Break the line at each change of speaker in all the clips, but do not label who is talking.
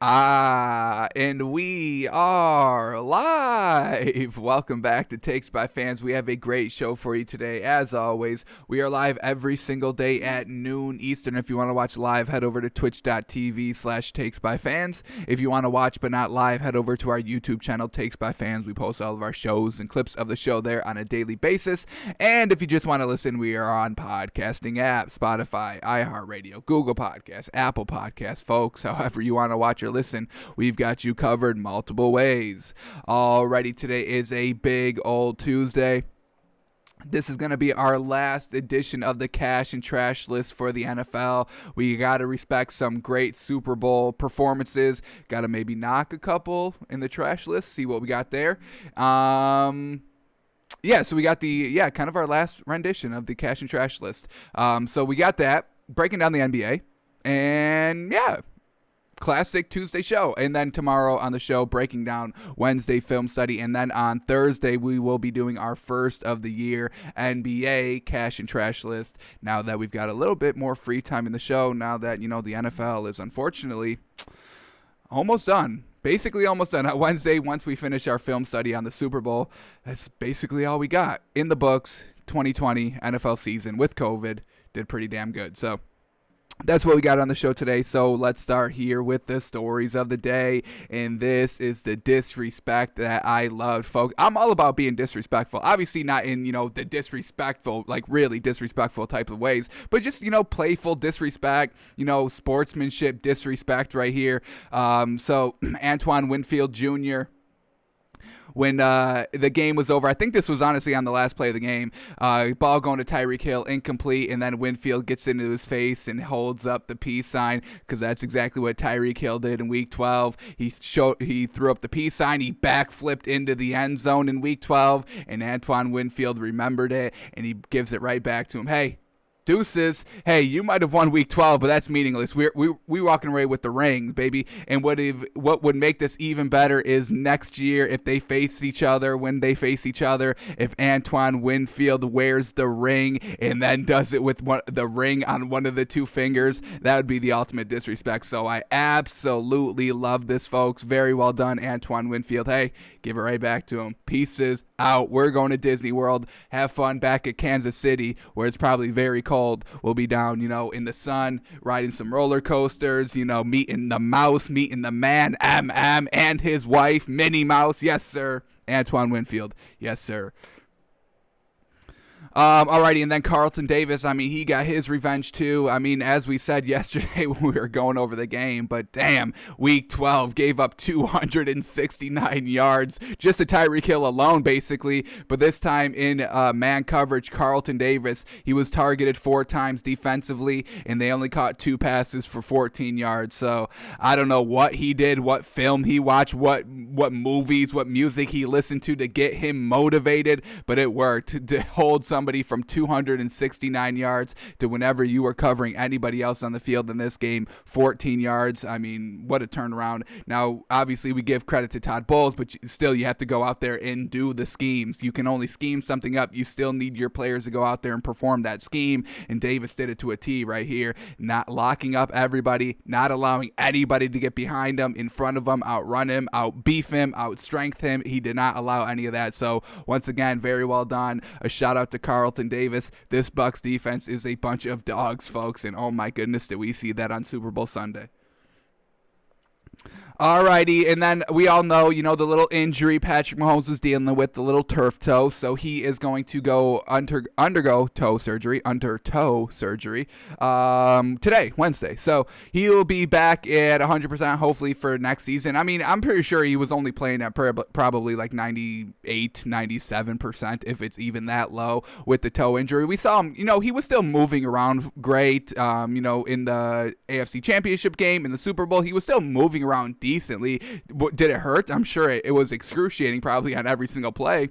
And we are live. Welcome back to Takes by Fans. We have a great show for you today. As always, we are live every single day at noon Eastern. If you want to watch live, head over to twitch.tv/Takes by Fans. If you want to watch but not live, head over to our YouTube channel, Takes by Fans. We post all of our shows and clips of the show there on a daily basis. And if you just want to listen, we are on podcasting apps, Spotify, iHeartRadio, Google Podcasts, Apple Podcasts, folks. However you want to watch or listen, we've got you covered multiple ways. Alrighty, today is a big old Tuesday. This is going to be our last edition of the Cash and Trash list for the NFL. We got to respect some great Super Bowl performances. Got to maybe knock a couple in the trash list, see what we got there. So we got kind of our last rendition of the Cash and Trash list. So we got that, breaking down the NBA. And classic Tuesday show. And then tomorrow on the show, breaking down Wednesday film study. And then on Thursday, we will be doing our first of the year NBA Cash and Trash list. Now that we've got a little bit more free time in the show, now that, the NFL is unfortunately almost done. Basically almost done. On Wednesday, once we finish our film study on the Super Bowl, that's basically all we got. In the books, 2020 NFL season with COVID did pretty damn good. So that's what we got on the show today. So let's start here with the stories of the day. And this is the disrespect that I loved, folks. I'm all about being disrespectful. Obviously not in, the disrespectful, like really disrespectful type of ways, but just, playful disrespect, sportsmanship disrespect right here. So Antoine Winfield Jr., when the game was over, I think this was honestly on the last play of the game, ball going to Tyreek Hill, incomplete, and then Winfield gets into his face and holds up the peace sign, because that's exactly what Tyreek Hill did in Week 12. He threw up the peace sign, he backflipped into the end zone in Week 12, and Antoine Winfield remembered it, and he gives it right back to him. Hey, deuces. Hey, you might have won Week 12, but that's meaningless. We walking away with the ring, baby. And what would make this even better is next year, if they face each other, if Antoine Winfield wears the ring and then does it with the ring on one of the two fingers, that would be the ultimate disrespect. So I absolutely love this, folks. Very well done, Antoine Winfield. Hey, give it right back to him. Pieces out. We're going to Disney World. Have fun back at Kansas City, where it's probably very cold. We'll be down, in the sun, riding some roller coasters, meeting the mouse, meeting the man, and his wife, Minnie Mouse. Yes, sir. Antoine Winfield. Yes, sir. Alrighty, and then Carlton Davis, he got his revenge too. As we said yesterday when we were going over the game, but damn, Week 12 gave up 269 yards just to Tyreek Hill alone, basically. But this time in man coverage, Carlton Davis, he was targeted 4 times defensively, and they only caught 2 passes for 14 yards. So I don't know what he did, what film he watched, what movies, what music he listened to get him motivated, but it worked to hold somebody from 269 yards to whenever you were covering anybody else on the field in this game, 14 yards. What a turnaround. Now, obviously, we give credit to Todd Bowles, but still, you have to go out there and do the schemes. You can only scheme something up. You still need your players to go out there and perform that scheme, and Davis did it to a T right here, not locking up everybody, not allowing anybody to get behind him, in front of him, outrun him, outbeef him, outstrength him. He did not allow any of that. So, once again, very well done. A shout out to Carlton Davis. This Bucs defense is a bunch of dogs, folks, and oh my goodness, did we see that on Super Bowl Sunday. Alrighty, and then we all know, the little injury Patrick Mahomes was dealing with, the little turf toe, so he is going to go undergo toe surgery today, Wednesday. So he'll be back at 100% hopefully for next season. I'm pretty sure he was only playing at probably like 98, 97%, if it's even that low with the toe injury. We saw him, he was still moving around great, in the AFC Championship game, in the Super Bowl, he was still moving around decently. Did it hurt? I'm sure it was excruciating probably on every single play.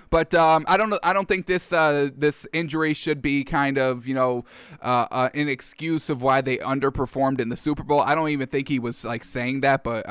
But I don't think this injury should be kind of an excuse of why they underperformed in the Super Bowl. I don't even think he was like saying that, but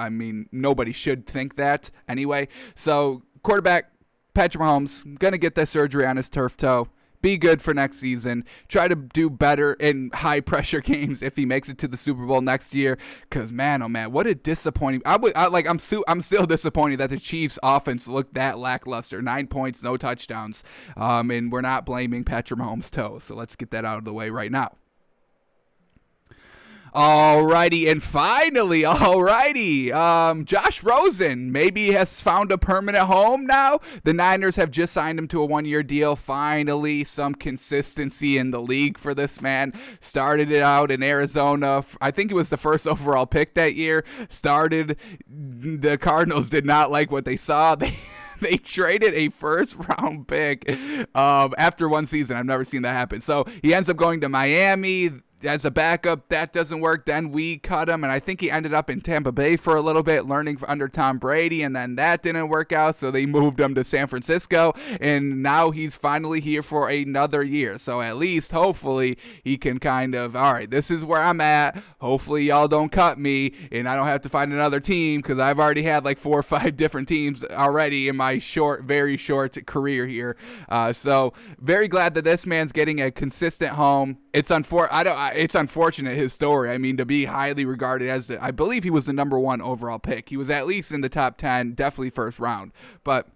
nobody should think that anyway. So quarterback Patrick Mahomes gonna get that surgery on his turf toe. be good for next season. Try to do better in high pressure games if he makes it to the Super Bowl next year. Because man, oh man, what a disappointing! I'm still disappointed that the Chiefs' offense looked that lackluster. 9 points, no touchdowns, and we're not blaming Patrick Mahomes' toe. So let's get that out of the way right now. Alrighty, and finally, Josh Rosen maybe has found a permanent home now. The Niners have just signed him to a 1-year deal. Finally, some consistency in the league for this man. Started it out in Arizona. I think it was the first overall pick that year. The Cardinals did not like what they saw. They traded a first-round pick after one season. I've never seen that happen. So he ends up going to Miami as a backup. That doesn't work. Then we cut him, and I think he ended up in Tampa Bay for a little bit, learning under Tom Brady, and then that didn't work out, so they moved him to San Francisco, and now he's finally here for another year. So at least, hopefully, he can kind of, all right, this is where I'm at. Hopefully y'all don't cut me, and I don't have to find another team, because I've already had like 4 or 5 different teams already in my very short career here. So very glad that this man's getting a consistent home. It's unfortunate, his story. I mean, to be highly regarded as, I believe he was the number 1 overall pick. He was at least in the top 10, definitely first round. But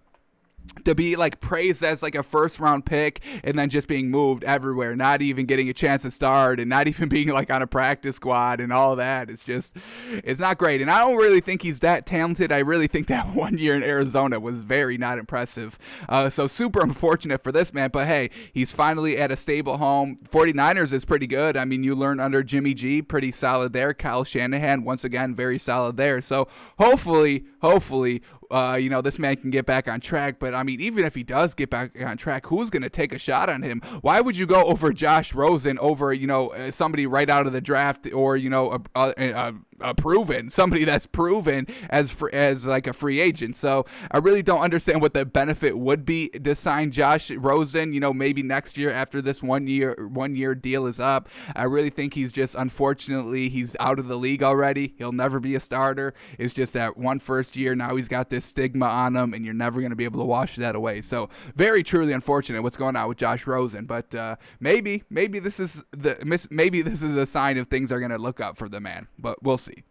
to be like praised as like a first round pick and then just being moved everywhere, not even getting a chance to start and not even being like on a practice squad and all that, it's not great. And I don't really think he's that talented. I really think that 1 year in Arizona was very not impressive. So super unfortunate for this man, but hey, he's finally at a stable home. 49ers is pretty good. I mean, you learn under Jimmy G, pretty solid there. Kyle Shanahan, once again, very solid there. So hopefully, this man can get back on track. But I mean, even if he does get back on track, who's going to take a shot on him? Why would you go over Josh Rosen over, somebody right out of the draft, or, somebody that's proven as like a free agent? So I really don't understand what the benefit would be to sign Josh Rosen, maybe next year after this 1 year deal is up. I really think he's just, unfortunately, he's out of the league already. He'll never be a starter. It's just that one first year. Now he's got this stigma on him, and you're never going to be able to wash that away. So very truly unfortunate what's going on with Josh Rosen. But maybe this is a sign of things are going to look up for the man. But we'll see.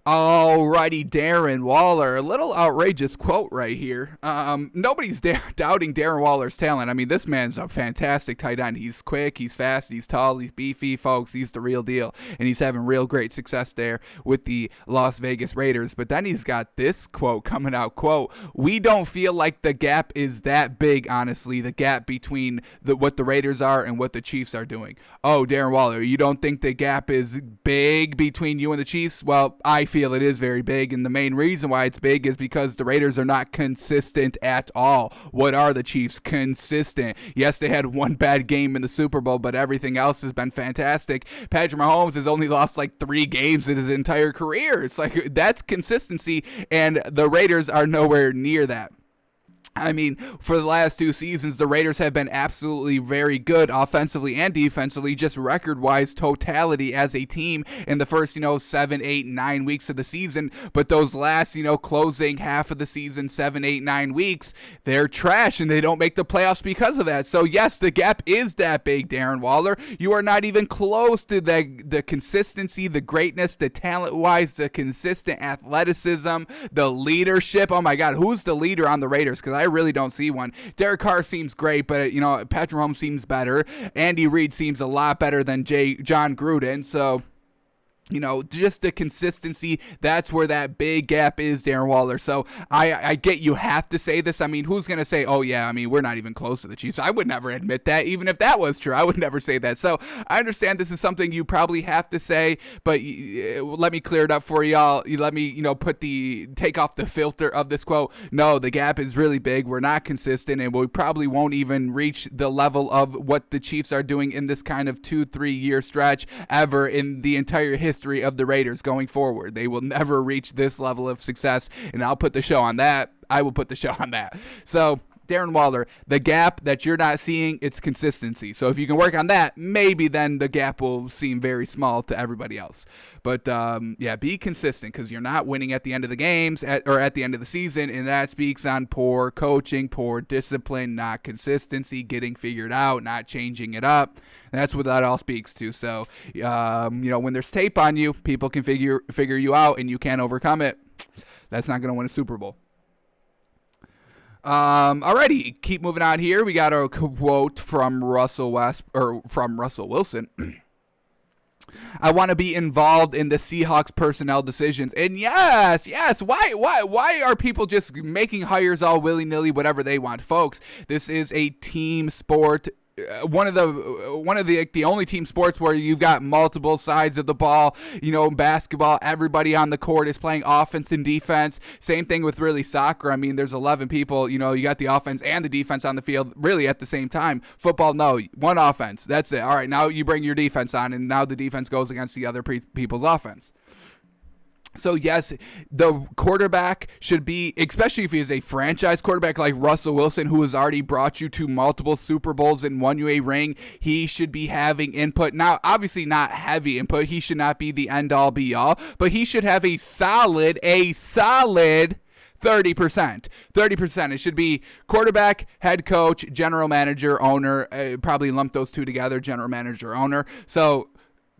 Alrighty, Darren Waller, a little outrageous quote right here. Nobody's doubting Darren Waller's talent. I mean, this man's a fantastic tight end. He's quick, he's fast, he's tall, he's beefy, folks. He's the real deal, and he's having real great success there with the Las Vegas Raiders. But then he's got this quote coming out, quote, "We don't feel like the gap is that big, honestly, the gap between what the Raiders are and what the Chiefs are doing." Oh, Darren Waller, you don't think the gap is big between you and the Chiefs? Well, I feel it is very big, and the main reason why it's big is because the Raiders are not consistent at all. What are the Chiefs? Consistent. Yes, they had one bad game in the Super Bowl, but everything else has been fantastic. Patrick Mahomes has only lost like 3 games in his entire career. It's like, that's consistency, and the Raiders are nowhere near that. I mean, for the last 2 seasons, the Raiders have been absolutely very good offensively and defensively, just record-wise totality as a team in the first, 7, 8, 9 weeks of the season. But those last, closing half of the season, 7, 8, 9 weeks, they're trash, and they don't make the playoffs because of that. So, yes, the gap is that big, Darren Waller. You are not even close to the consistency, the greatness, the talent-wise, the consistent athleticism, the leadership. Oh, my God, who's the leader on the Raiders? Because I really don't see one. Derek Carr seems great, but Patrick Mahomes seems better. Andy Reid seems a lot better than John Gruden. So, just the consistency, that's where that big gap is, Darren Waller. So I get you have to say this. I mean, who's going to say, oh, yeah, I mean, we're not even close to the Chiefs? I would never admit that. Even if that was true, I would never say that. So I understand this is something you probably have to say, but let me clear it up for y'all. Let me, take off the filter of this quote. No, the gap is really big. We're not consistent, and we probably won't even reach the level of what the Chiefs are doing in this kind of 2-3 year stretch ever in the entire history of the Raiders going forward. They will never reach this level of success, and I'll put the show on that. I will put the show on that. So Darren Waller, the gap that you're not seeing, it's consistency. So if you can work on that, maybe then the gap will seem very small to everybody else. But yeah, be consistent, because you're not winning at the end of the games or at the end of the season, and that speaks on poor coaching, poor discipline, not consistency, getting figured out, not changing it up. And that's what that all speaks to. So, when there's tape on you, people can figure you out, and you can't overcome it. That's not going to win a Super Bowl. Alrighty, keep moving on here. We got a quote from Russell Wilson. I want to be involved in the Seahawks personnel decisions. And yes, why are people just making hires all willy-nilly, whatever they want? Folks, this is a team sport. One of the only team sports where you've got multiple sides of the ball. Basketball, everybody on the court is playing offense and defense. Same thing with really soccer. I mean, there's 11 people. You got the offense and the defense on the field really at the same time. Football, no, one offense. That's it. All right, now you bring your defense on, and now the defense goes against the other people's offense. So, yes, the quarterback should be, especially if he is a franchise quarterback like Russell Wilson, who has already brought you to multiple Super Bowls and won you a ring, he should be having input. Now, obviously not heavy input. He should not be the end-all, be-all, but he should have a solid 30%. 30%. It should be quarterback, head coach, general manager, owner. Probably lump those two together, general manager, owner. So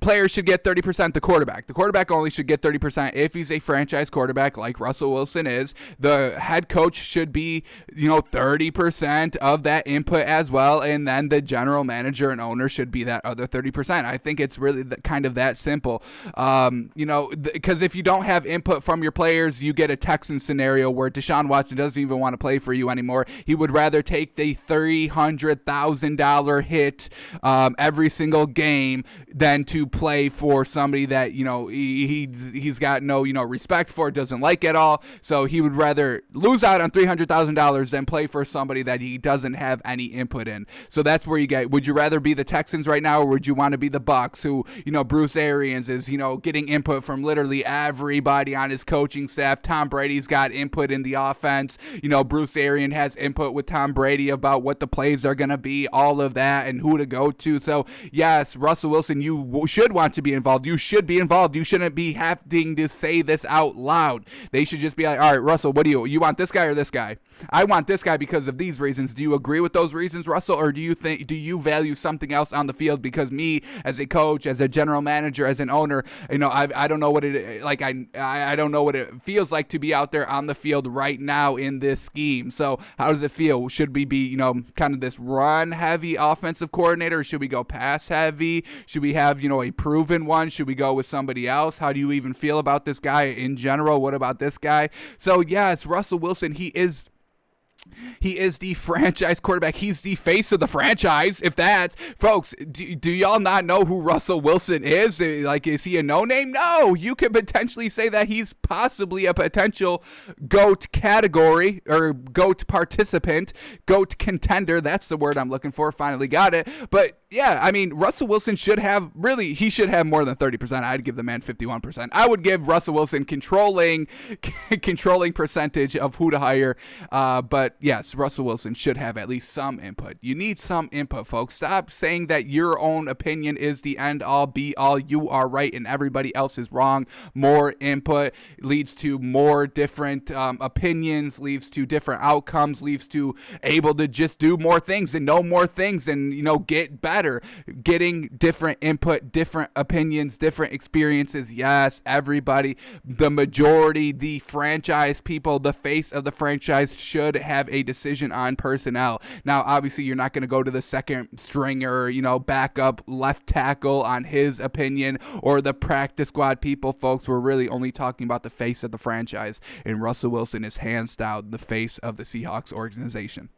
players should get 30%. The quarterback only should get 30% if he's a franchise quarterback like Russell Wilson is. The head coach should be 30% of that input as well, and then the general manager and owner should be that other 30%. I think it's really kind of that simple. Because if you don't have input from your players, you get a Texans scenario where Deshaun Watson doesn't even want to play for you anymore. He would rather take the $300,000 hit every single game than to play for somebody that he's got no respect for, doesn't like at all. So he would rather lose out on $300,000 than play for somebody that he doesn't have any input in. So that's where you get. Would you rather be the Texans right now, or would you want to be the Bucs, who Bruce Arians is getting input from literally everybody on his coaching staff? Tom Brady's got input in the offense. Bruce Arians has input with Tom Brady about what the plays are going to be, all of that, and who to go to. So yes, Russell Wilson, you should want to be involved. You should be involved. You shouldn't be having to say this out loud. They should just be like, all right, Russell, what do you want, this guy or this guy? I want this guy because of these reasons. Do you agree with those reasons, Russell, or do you value something else on the field? Because me, as a coach, as a general manager, as an owner, I don't know what it like. I don't know what it feels like to be out there on the field right now in this scheme. So how does it feel? Should we be kind of this run heavy offensive coordinator? Or should we go pass heavy? Should we have a proven one? Should we go with somebody else? How do you even feel about this guy in general? What about this guy? So yeah, it's Russell Wilson. He is the franchise quarterback. He's the face of the franchise. If that's, folks, do y'all not know who Russell Wilson is? Like, is he a no-name? No. You could potentially say that he's possibly a potential GOAT category or GOAT participant, GOAT contender. That's the word I'm looking for. Finally got it. But yeah, I mean, Russell Wilson should have more than 30%. I'd give the man 51%. I would give Russell Wilson controlling percentage of who to hire. But yes, Russell Wilson should have at least some input. You need some input, folks. Stop saying that your own opinion is the end all be all. You are right and everybody else is wrong. More input leads to more different opinions, leads to different outcomes, leads to able to just do more things and know more things and get better. Getting different input, different opinions, different experiences. Yes, everybody, the majority, the franchise people, the face of the franchise should have a decision on personnel. Now, obviously, you're not going to go to the second stringer, backup left tackle on his opinion, or the practice squad people, folks. We're really only talking about the face of the franchise, and Russell Wilson is hands down the face of the Seahawks organization.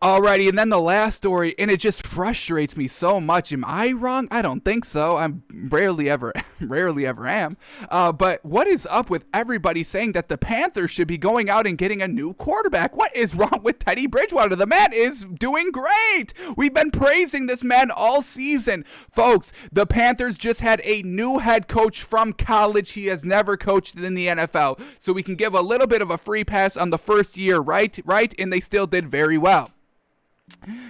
Alrighty, and then the last story, and it just frustrates me so much. Am I wrong? I don't think so. I'm rarely ever am. But what is up with everybody saying that the Panthers should be going out and getting a new quarterback? What is wrong with Teddy Bridgewater? The man is doing great. We've been praising this man all season. Folks, the Panthers just had a new head coach from college. He has never coached in the NFL. So we can give a little bit of a free pass on the first year, right? And they still did very well.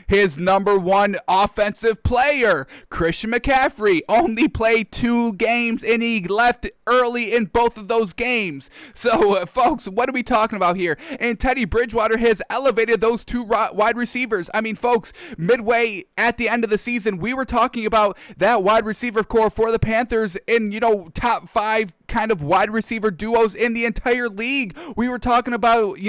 His number one offensive player, Christian McCaffrey, only played 2 games and he left early in both of those games. So, folks, what are we talking about here? And Teddy Bridgewater has elevated those 2 wide receivers. I mean, folks, midway at the end of the season, we were talking about that wide receiver core for the Panthers in, top 5 kind of wide receiver duos in the entire league. We were talking about,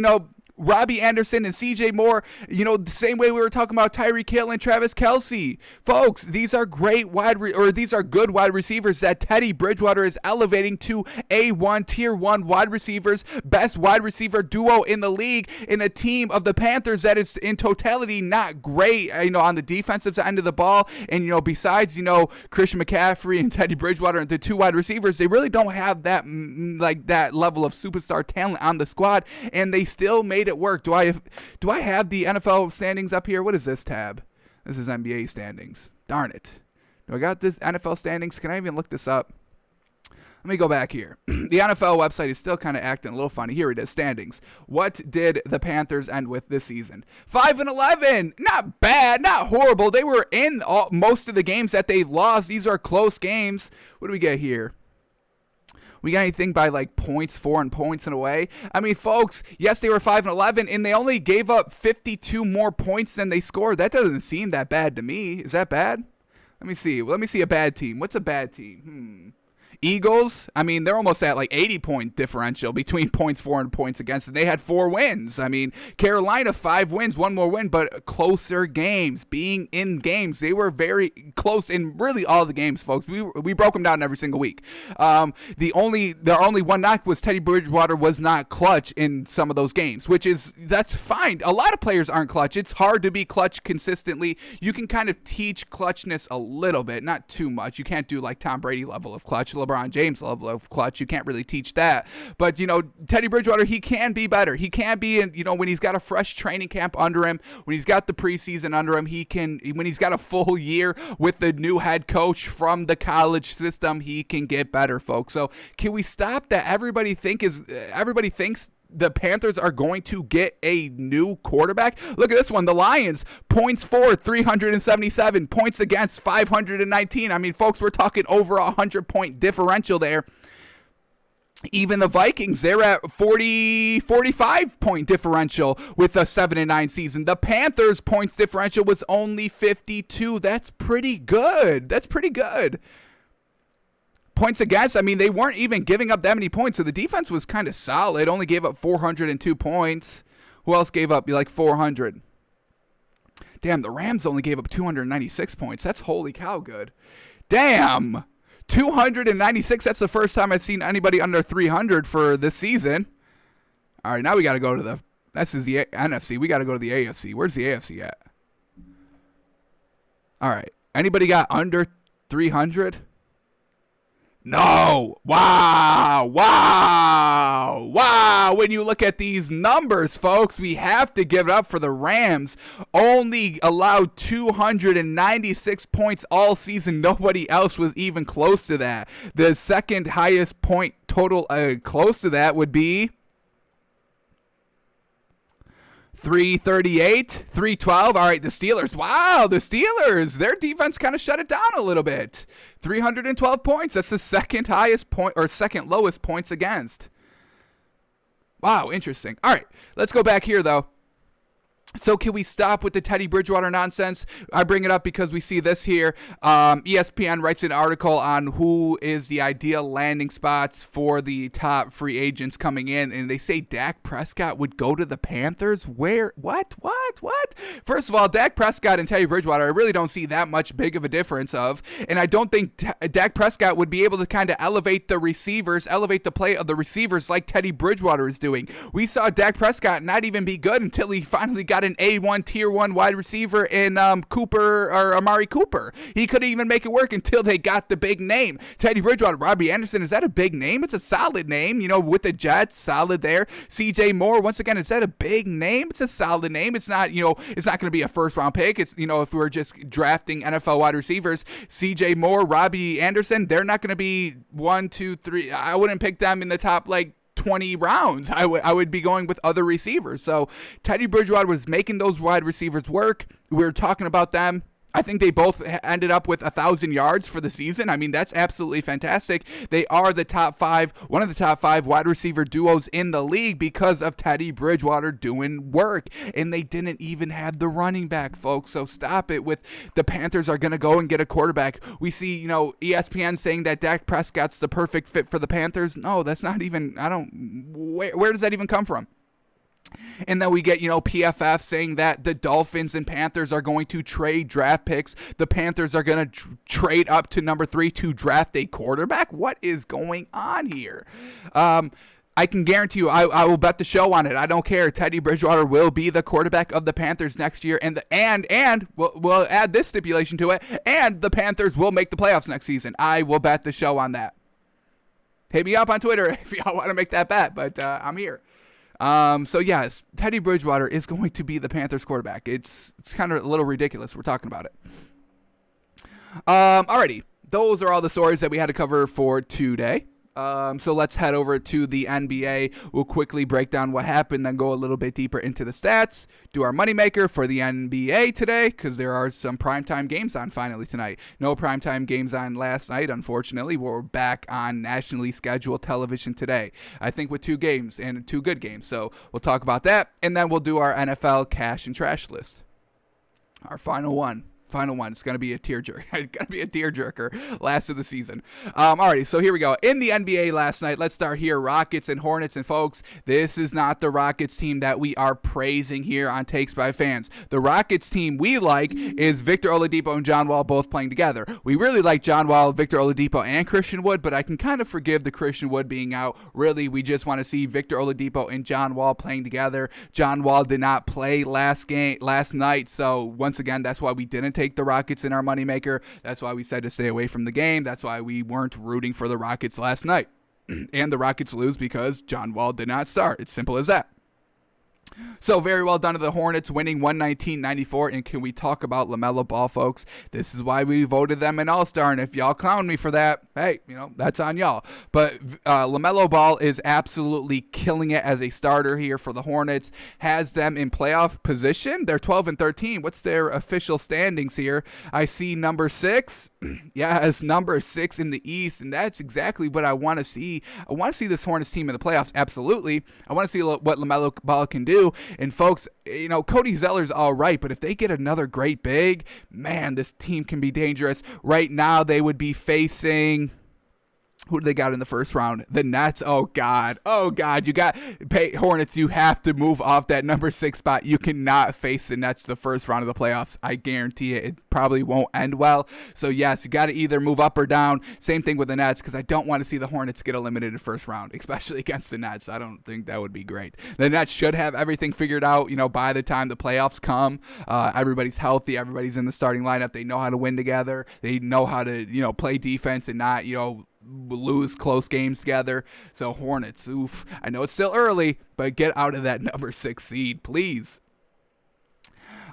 Robbie Anderson and CJ Moore, the same way we were talking about Tyreek Hill and Travis Kelce. Folks, these are these are good wide receivers that Teddy Bridgewater is elevating to A1, tier 1 wide receivers, best wide receiver duo in the league, in a team of the Panthers that is in totality not great, on the defensive end of the ball. And, besides, Christian McCaffrey and Teddy Bridgewater and the 2 wide receivers, they really don't have that, that level of superstar talent on the squad, and they still made it work. Do I have the NFL standings up here? What is this tab? This is NBA standings. Darn it. Do I got this NFL standings? Can I even look this up? Let me go back here. The NFL website is still kind of acting a little funny. Here it is, standings. What did the Panthers end with this season? 5-11. Not bad, not horrible. They were in most of the games that they lost. These are close games. What do we get here? We got anything by points for and points and away? I mean, folks, yes, they were 5-11, and they only gave up 52 more points than they scored. That doesn't seem that bad to me. Is that bad? Let me see. Let me see a bad team. What's a bad team? Eagles, I mean, they're almost at 80-point differential between points for and points against, and they had 4 wins. I mean, Carolina, 5 wins, 1 more win, but closer games, being in games. They were very close in really all the games, folks. We broke them down every single week. Their only one knock was Teddy Bridgewater was not clutch in some of those games, that's fine. A lot of players aren't clutch. It's hard to be clutch consistently. You can kind of teach clutchness a little bit, not too much. You can't do Tom Brady level of clutch, LeBron James level of clutch. You can't really teach that. But, Teddy Bridgewater, he can be better. He can be, when he's got a fresh training camp under him, when he's got the preseason under him, when he's got a full year with the new head coach from the college system, he can get better, folks. So can we stop that? Everybody thinks the Panthers are going to get a new quarterback. Look at this one. The Lions, points for, 377. Points against, 519. I mean, folks, we're talking over 100-point differential there. Even the Vikings, they're at 45-point differential with a 7-9 season. The Panthers' points differential was only 52. That's pretty good. Points against, I mean, they weren't even giving up that many points, so the defense was kind of solid. Only gave up 402 points. Who else gave up 400? Damn, the Rams only gave up 296 points. That's holy cow good. Damn, 296. That's the first time I've seen anybody under 300 for this season. All right, now we got to go to this is the NFC. We got to go to the AFC. Where's the AFC at? All right, anybody got under 300? No. Wow. When you look at these numbers, folks, we have to give it up for the Rams. Only allowed 296 points all season. Nobody else was even close to that. The second highest point total close to that would be 338, 312. All right, the Steelers. Wow, the Steelers. Their defense kind of shut it down a little bit. 312 points. That's the second highest point or second lowest points against. Wow, interesting. All right, let's go back here, though. So can we stop with the Teddy Bridgewater nonsense? I bring it up because we see this here. ESPN writes an article on who is the ideal landing spots for the top free agents coming in, and they say Dak Prescott would go to the Panthers. Where? What? First of all, Dak Prescott and Teddy Bridgewater, I really don't see that much big of a difference of, and I don't think Dak Prescott would be able to kind of elevate the play of the receivers like Teddy Bridgewater is doing. We saw Dak Prescott not even be good until he finally got got an A1 tier 1 wide receiver in Amari Cooper. He couldn't even make it work until they got the big name. Teddy Bridgewater, Robbie Anderson, is that a big name? It's a solid name, with the Jets, solid there. CJ Moore, once again, is that a big name? It's a solid name. It's not, it's not going to be a first round pick. It's, if we were just drafting NFL wide receivers, CJ Moore, Robbie Anderson, they're not going to be 1, 2, 3. I wouldn't pick them in the top 20 rounds. I would be going with other receivers. So Teddy Bridgewater was making those wide receivers work. We were talking about them. I think they both ended up with 1,000 yards for the season. I mean, that's absolutely fantastic. They are one of the top five wide receiver duos in the league because of Teddy Bridgewater doing work. And they didn't even have the running back, folks. So stop it with the Panthers are going to go and get a quarterback. We see, ESPN saying that Dak Prescott's the perfect fit for the Panthers. No, that's not even, where does that even come from? And then we get, PFF saying that the Dolphins and Panthers are going to trade draft picks. The Panthers are going to trade up to number 3 to draft a quarterback. What is going on here? I can guarantee you, I will bet the show on it. I don't care. Teddy Bridgewater will be the quarterback of the Panthers next year, and we'll add this stipulation to it. And the Panthers will make the playoffs next season. I will bet the show on that. Hit me up on Twitter if y'all want to make that bet, but I'm here. So yes, Teddy Bridgewater is going to be the Panthers quarterback. It's kind of a little ridiculous. We're talking about it. Alrighty. Those are all the stories that we had to cover for today. So let's head over to the NBA. We'll quickly break down what happened, then go a little bit deeper into the stats, do our moneymaker for the NBA today, because there are some primetime games on finally tonight. No primetime games on last night, unfortunately. We're back on nationally scheduled television today. I think with 2 games and 2 good games. So we'll talk about that, and then we'll do our NFL cash and trash list. Our final one. It's going to be a tearjerker. It's going to be a tearjerker last of the season. Alrighty, so here we go. In the NBA last night, let's start here. Rockets and Hornets. And folks, this is not the Rockets team that we are praising here on Takes by Fans. The Rockets team we like is Victor Oladipo and John Wall both playing together. We really like John Wall, Victor Oladipo, and Christian Wood, but I can kind of forgive the Christian Wood being out. Really, we just want to see Victor Oladipo and John Wall playing together. John Wall did not play last night, so once again, that's why we didn't take the Rockets in our moneymaker. That's why we said to stay away from the game. That's why we weren't rooting for the Rockets last night. And the Rockets lose because John Wall did not start. It's simple as that. So very well done to the Hornets, winning 119-94. And can we talk about LaMelo Ball, folks? This is why we voted them an All-Star. And if y'all clown me for that, hey, that's on y'all. But LaMelo Ball is absolutely killing it as a starter here for the Hornets. Has them in playoff position. They're 12-13. What's their official standings here? I see number 6. Yeah, it's number 6 in the East, and that's exactly what I want to see. I want to see this Hornets team in the playoffs, absolutely. I want to see what LaMelo Ball can do. And folks, Cody Zeller's all right, but if they get another great big, man, this team can be dangerous. Right now, they would be facing... Who do they got in the first round? The Nets. Oh, God. You got Hornets. You have to move off that number 6 spot. You cannot face the Nets the first round of the playoffs. I guarantee it. It probably won't end well. So, yes, you got to either move up or down. Same thing with the Nets, because I don't want to see the Hornets get eliminated first round, especially against the Nets. I don't think that would be great. The Nets should have everything figured out, by the time the playoffs come. Everybody's healthy. Everybody's in the starting lineup. They know how to win together. They know how to, play defense and not, lose close games together. So Hornets, oof. I know it's still early, but get out of that number 6 seed, please.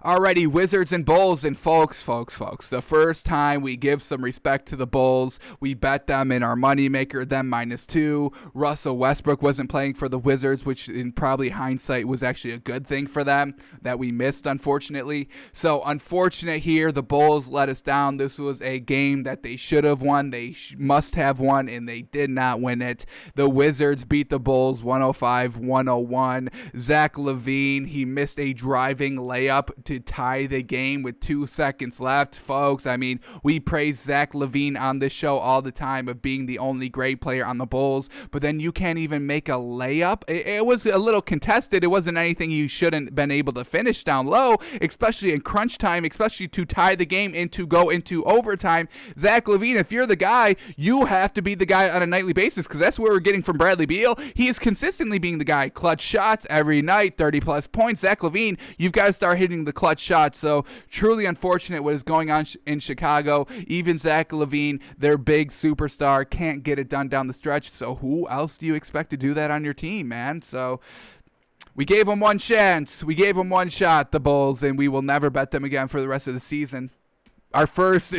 Alrighty, Wizards and Bulls, and folks, the first time we give some respect to the Bulls, we bet them in our moneymaker, them -2. Russell Westbrook wasn't playing for the Wizards, which in probably hindsight was actually a good thing for them that we missed, unfortunately. So unfortunate here, the Bulls let us down. This was a game that they should have won. They must have won, and they did not win it. The Wizards beat the Bulls 105-101. Zach LaVine, he missed a driving layup to tie the game with 2 seconds left, folks. I mean, we praise Zach LaVine on this show all the time of being the only great player on the Bulls, but then you can't even make a layup. It was a little contested. It wasn't anything you shouldn't been able to finish down low, especially in crunch time, especially to tie the game and to go into overtime. Zach LaVine, if you're the guy, you have to be the guy on a nightly basis, because that's what we're getting from Bradley Beal. He is consistently being the guy. Clutch shots every night, 30-plus points. Zach LaVine, you've got to start hitting the clutch shots. So truly unfortunate what is going on in Chicago. Even Zach LaVine, their big superstar, can't get it done down the stretch. So who else do you expect to do that on your team, man? So we gave them one chance. We gave them one shot, the Bulls, and we will never bet them again for the rest of the season. Our first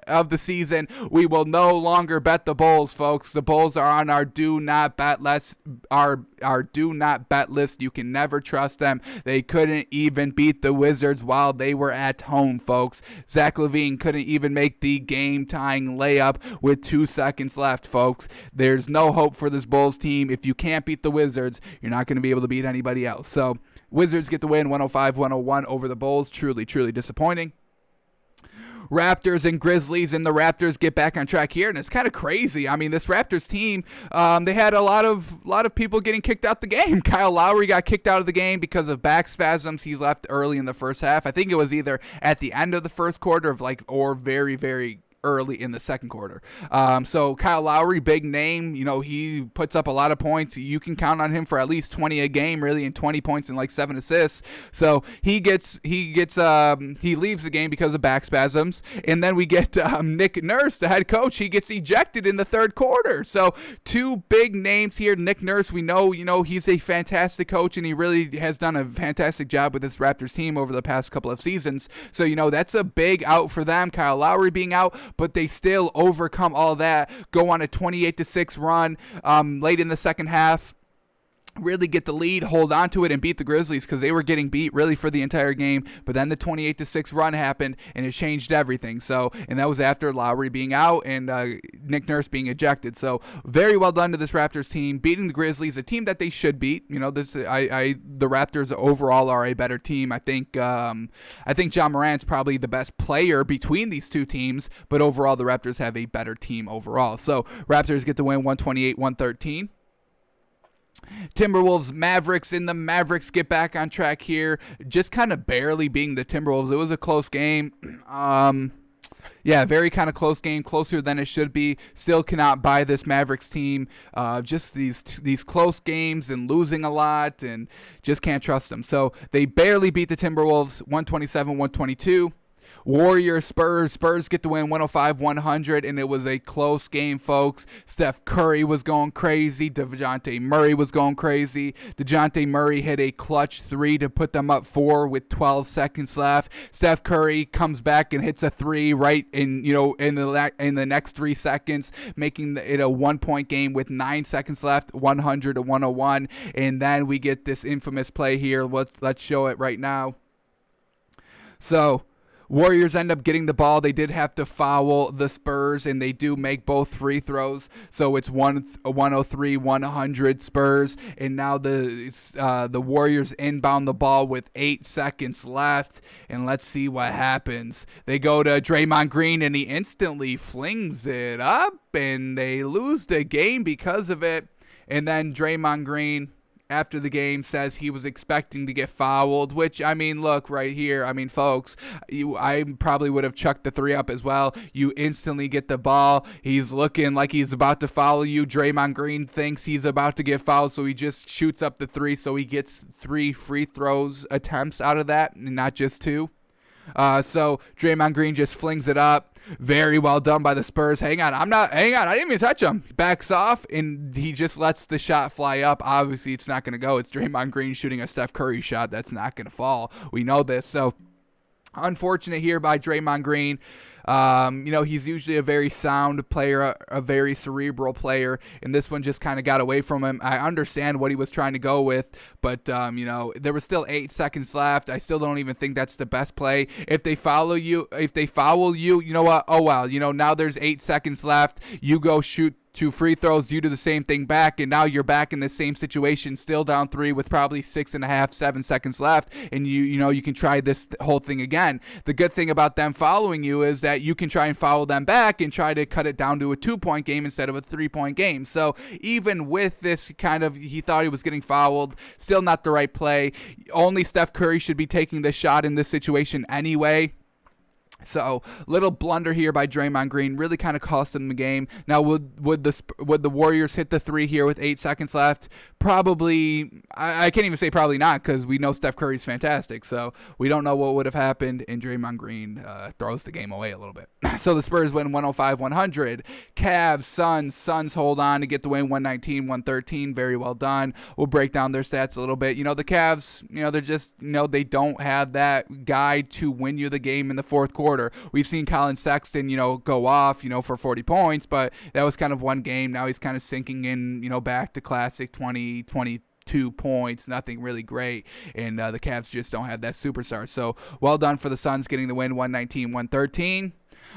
of the season, we will no longer bet the Bulls, folks. The Bulls are on our do not bet list. Our do not bet list. You can never trust them. They couldn't even beat the Wizards while they were at home, folks. Zach LaVine couldn't even make the game-tying layup with 2 seconds left, folks. There's no hope for this Bulls team. If you can't beat the Wizards, you're not going to be able to beat anybody else. So Wizards get the win, 105-101 over the Bulls. Truly, truly disappointing. Raptors and Grizzlies, and the Raptors get back on track here, and it's kind of crazy. I mean, this Raptors team, they had a lot of people getting kicked out the game. Kyle Lowry got kicked out of the game because of back spasms. He's left early in the first half. I think it was either at the end of the first quarter or very, very early in the second quarter. So Kyle Lowry, big name, he puts up a lot of points. You can count on him for at least 20 a game, really, and 20 points and 7 assists. So he leaves the game because of back spasms. And then we get Nick Nurse, the head coach. He gets ejected in the third quarter. So two big names here. Nick Nurse, we know, he's a fantastic coach, and he really has done a fantastic job with this Raptors team over the past couple of seasons. So, that's a big out for them. Kyle Lowry being out, but they still overcome all that, go on a 28-6 run late in the second half, really get the lead, hold on to it, and beat the Grizzlies, because they were getting beat really for the entire game. But then the 28-6 run happened, and it changed everything. So, and that was after Lowry being out and Nick Nurse being ejected. So very well done to this Raptors team, beating the Grizzlies, a team that they should beat. The Raptors overall are a better team. I think Ja Morant's probably the best player between these two teams, but overall the Raptors have a better team overall. So Raptors get the win, 128-113. Timberwolves, Mavericks, and the Mavericks get back on track here, just kind of barely being the Timberwolves. It was a close game. Very kind of close game, closer than it should be. Still cannot buy this Mavericks team. Just these close games and losing a lot, and just can't trust them. So they barely beat the Timberwolves, 127-122. Warriors, Spurs get the win, 105-100, and it was a close game, folks. Steph Curry was going crazy. DeJounte Murray was going crazy. DeJounte Murray hit a clutch 3 to put them up 4 with 12 seconds left. Steph Curry comes back and hits a 3 right in the next 3 seconds, making it a 1-point game with 9 seconds left, 100-101. And then we get this infamous play here. Let's show it right now. So Warriors end up getting the ball. They did have to foul the Spurs, and they do make both free throws. So it's 103-100 Spurs, and now the Warriors inbound the ball with 8 seconds left, and let's see what happens. They go to Draymond Green, and he instantly flings it up, and they lose the game because of it. And then Draymond Green, after the game, says he was expecting to get fouled, which, look right here. Folks, I probably would have chucked the 3 up as well. You instantly get the ball. He's looking like he's about to foul you. Draymond Green thinks he's about to get fouled, so he just shoots up the 3, so he gets 3 free throws attempts out of that, and not just 2. So Draymond Green just flings it up. Very well done by the Spurs. Hang on. I didn't even touch him. Backs off, and he just lets the shot fly up. Obviously, it's not going to go. It's Draymond Green shooting a Steph Curry shot. That's not going to fall. We know this. So, unfortunate here by Draymond Green. He's usually a very sound player, a very cerebral player, and this one just kind of got away from him. I understand what he was trying to go with, but, there was still 8 seconds left. I still don't even think that's the best play. If they foul you, you know what? Oh, well, now there's 8 seconds left. You go shoot 2 free throws, you do the same thing back, and now you're back in the same situation, still down 3 with probably 6.5, 7 seconds left, and you can try this whole thing again. The good thing about them following you is that you can try and follow them back and try to cut it down to a 2-point game instead of a 3-point game. So even with this kind of, he thought he was getting fouled, still not the right play. Only Steph Curry should be taking this shot in this situation anyway. So little blunder here by Draymond Green really kind of cost him the game. Now would the Warriors hit the 3 here with 8 seconds left? Probably. I can't even say probably not, because we know Steph Curry's fantastic. So we don't know what would have happened, and Draymond Green throws the game away a little bit. So the Spurs win 105-100. Cavs, Suns hold on to get the win 119-113. Very well done. We'll break down their stats a little bit. The Cavs, they're just, they don't have that guy to win you the game in the fourth quarter. We've seen Colin Sexton, go off, for 40 points, but that was kind of one game. Now he's kind of sinking in, back to classic 22 points, nothing really great, and the Cavs just don't have that superstar. So well done for the Suns getting the win 119-113.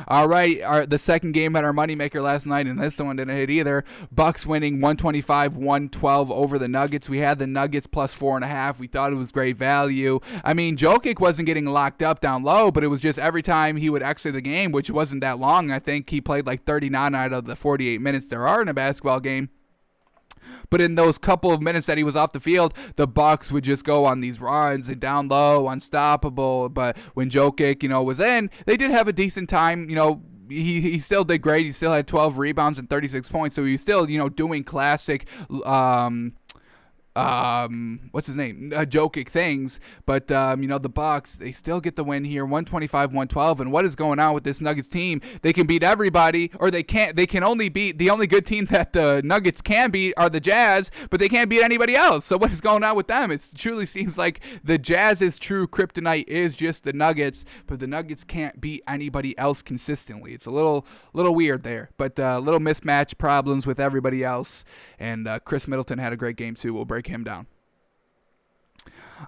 All right, the second game at our moneymaker last night, and this one didn't hit either. Bucks winning 125-112 over the Nuggets. We had the Nuggets plus 4.5. We thought it was great value. I mean, Jokic wasn't getting locked up down low, but it was just every time he would exit the game, which wasn't that long. I think he played like 39 out of the 48 minutes there are in a basketball game. But in those couple of minutes that he was off the field, the Bucks would just go on these runs and down low, unstoppable. But when Jokic, was in, they did have a decent time. He still did great. He still had 12 rebounds and 36 points. So he was still, doing classic what's his name? Jokic things. But, the Bucks, they still get the win here, 125-112. And what is going on with this Nuggets team? They can beat everybody, or they can't. They can only beat, the only good team that the Nuggets can beat are the Jazz, but they can't beat anybody else. So what is going on with them? It truly seems like the Jazz's true kryptonite is just the Nuggets, but the Nuggets can't beat anybody else consistently. It's a little weird there, but little mismatch problems with everybody else. And Chris Middleton had a great game too. We'll break him down.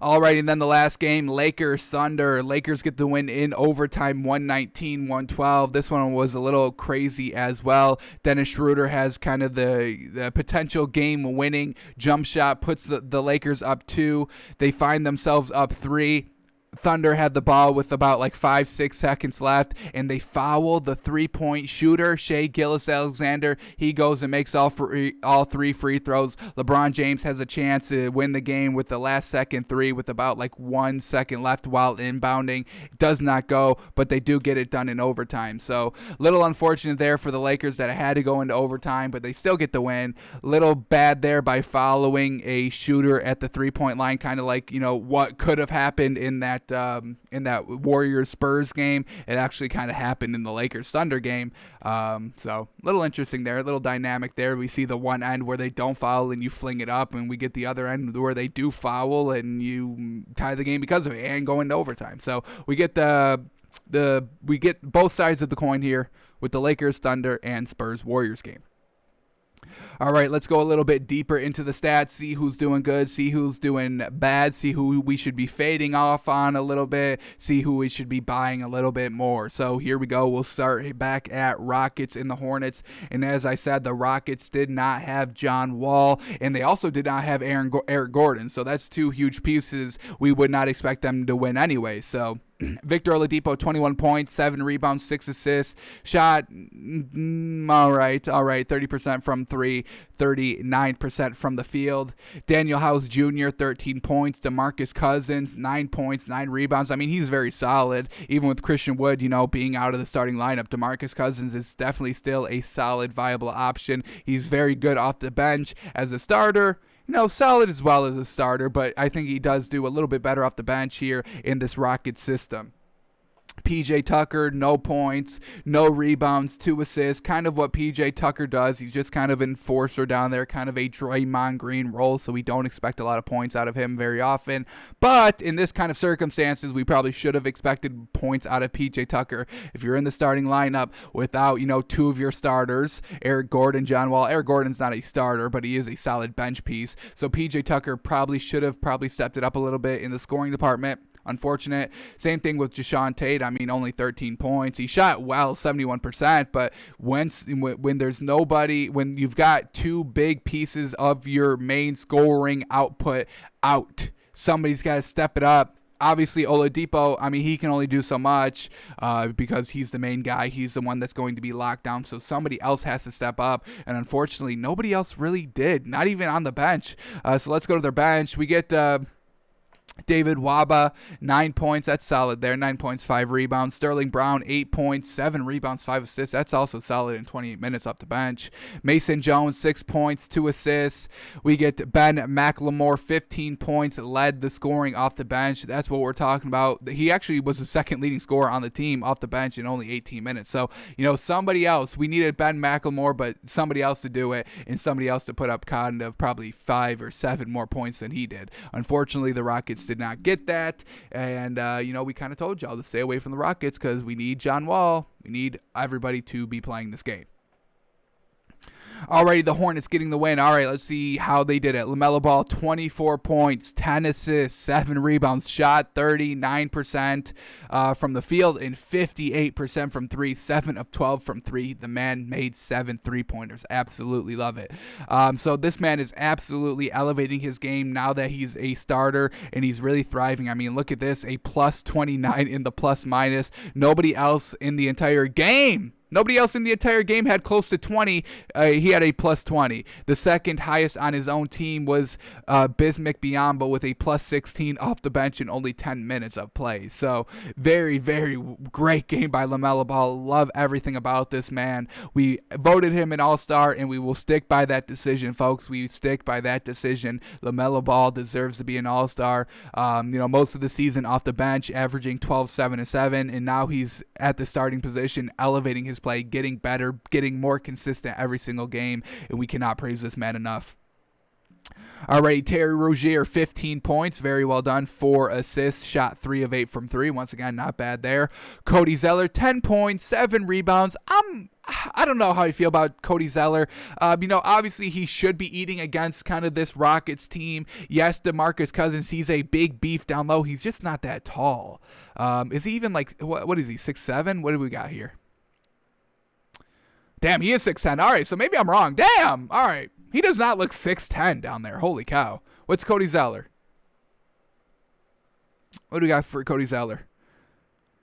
All right, and then the last game, Lakers Thunder. Lakers get the win in overtime, 119-112. This one was a little crazy as well. Dennis Schroeder has kind of the potential game-winning jump shot, puts the Lakers up 2. They find themselves up 3. Thunder had the ball with about 5-6 seconds left, and they foul the 3-point shooter, Shai Gilgeous-Alexander. He goes and makes all 3 free throws. LeBron James has a chance to win the game with the last second 3 with about 1 second left while inbounding. It does not go, but they do get it done in overtime. So little unfortunate there for the Lakers that it had to go into overtime, but they still get the win. Little bad there by following a shooter at the 3-point line, kind of what could have happened in that Warriors Spurs game. It actually kind of happened in the Lakers Thunder game. So a little interesting there, a little dynamic there. We see the one end where they don't foul and you fling it up, and we get the other end where they do foul and you tie the game because of it and go into overtime. So we get we get both sides of the coin here with the Lakers Thunder and Spurs Warriors game. All right, let's go a little bit deeper into the stats, see who's doing good, see who's doing bad, see who we should be fading off on a little bit, see who we should be buying a little bit more. So here we go. We'll start back at Rockets and the Hornets. And as I said, the Rockets did not have John Wall, and they also did not have Eric Gordon. So that's 2 huge pieces. We would not expect them to win anyway. So Victor Oladipo, 21 points, 7 rebounds, 6 assists. Shot, all right, 30% from 3, 39% from the field. Daniel House Jr., 13 points. DeMarcus Cousins, 9 points, 9 rebounds. I mean, he's very solid. Even with Christian Wood, being out of the starting lineup, DeMarcus Cousins is definitely still a solid, viable option. He's very good off the bench as a starter. Solid as well as a starter, but I think he does do a little bit better off the bench here in this Rockets system. PJ Tucker, no points, no rebounds, 2 assists, kind of what PJ Tucker does. He's just kind of an enforcer down there, kind of a Draymond Green role, so we don't expect a lot of points out of him very often. But in this kind of circumstances, we probably should have expected points out of PJ Tucker. If you're in the starting lineup without, 2 of your starters, Eric Gordon, John Wall. Eric Gordon's not a starter, but he is a solid bench piece. So PJ Tucker probably should have stepped it up a little bit in the scoring department. unfortunate. Same thing with Jae'Sean Tate. I mean, only 13 points. He shot well, 71%, but when there's nobody, when you've got two big pieces of your main scoring output out, somebody's got to step it up. Obviously, Oladipo, I mean, he can only do so much because he's the main guy. He's the one that's going to be locked down. So somebody else has to step up. And unfortunately, nobody else really did, not even on the bench. So let's go to their bench. We get David Waba, 9 points. That's solid there. 9 points, 5 rebounds. Sterling Brown, 8 points, 7 rebounds, 5 assists. That's also solid in 28 minutes off the bench. Mason Jones, 6 points, 2 assists. We get Ben McLemore, 15 points, led the scoring off the bench. That's what we're talking about. He actually was the second leading scorer on the team off the bench in only 18 minutes. So, somebody else. We needed Ben McLemore, but somebody else to do it, and somebody else to put up kind of probably 5 or 7 more points than he did. Unfortunately, the Rockets did not get that, and we kind of told y'all to stay away from the Rockets because we need John Wall. We need everybody to be playing this game. Alrighty, the Hornets getting the win. All right, let's see how they did it. LaMelo Ball, 24 points, 10 assists, 7 rebounds, shot 39% from the field and 58% from 3, 7 of 12 from 3. The man made 7 3-pointers. Absolutely love it. So this man is absolutely elevating his game now that he's a starter and he's really thriving. I mean, look at this, a plus 29 in the plus minus. Nobody else in the entire game had close to 20. He had a plus 20. The second highest on his own team was Bismack Biyombo with a plus 16 off the bench in only 10 minutes of play. So very, very great game by LaMelo Ball. Love everything about this man. We voted him an all-star, and we will stick by that decision, folks. We stick by that decision. LaMelo Ball deserves to be an all-star. Most of the season off the bench, averaging 12, 7, and 7, and now he's at the starting position, elevating his play, getting better, getting more consistent every single game, and we cannot praise this man enough. Alright, Terry Rozier, 15 points, very well done, 4 assists, shot 3 of 8 from 3, once again, not bad there. Cody Zeller, 10 points, 7 rebounds. I don't know how I feel about Cody Zeller. Obviously he should be eating against kind of this Rockets team. Yes, DeMarcus Cousins, he's a big beef down low. He's just not that tall. Is he even like, what is he, 6'7"? What do we got here? Damn, he is 6'10". All right, so maybe I'm wrong. Damn, all right. He does not look 6'10" down there. Holy cow. What's Cody Zeller? What do we got for Cody Zeller?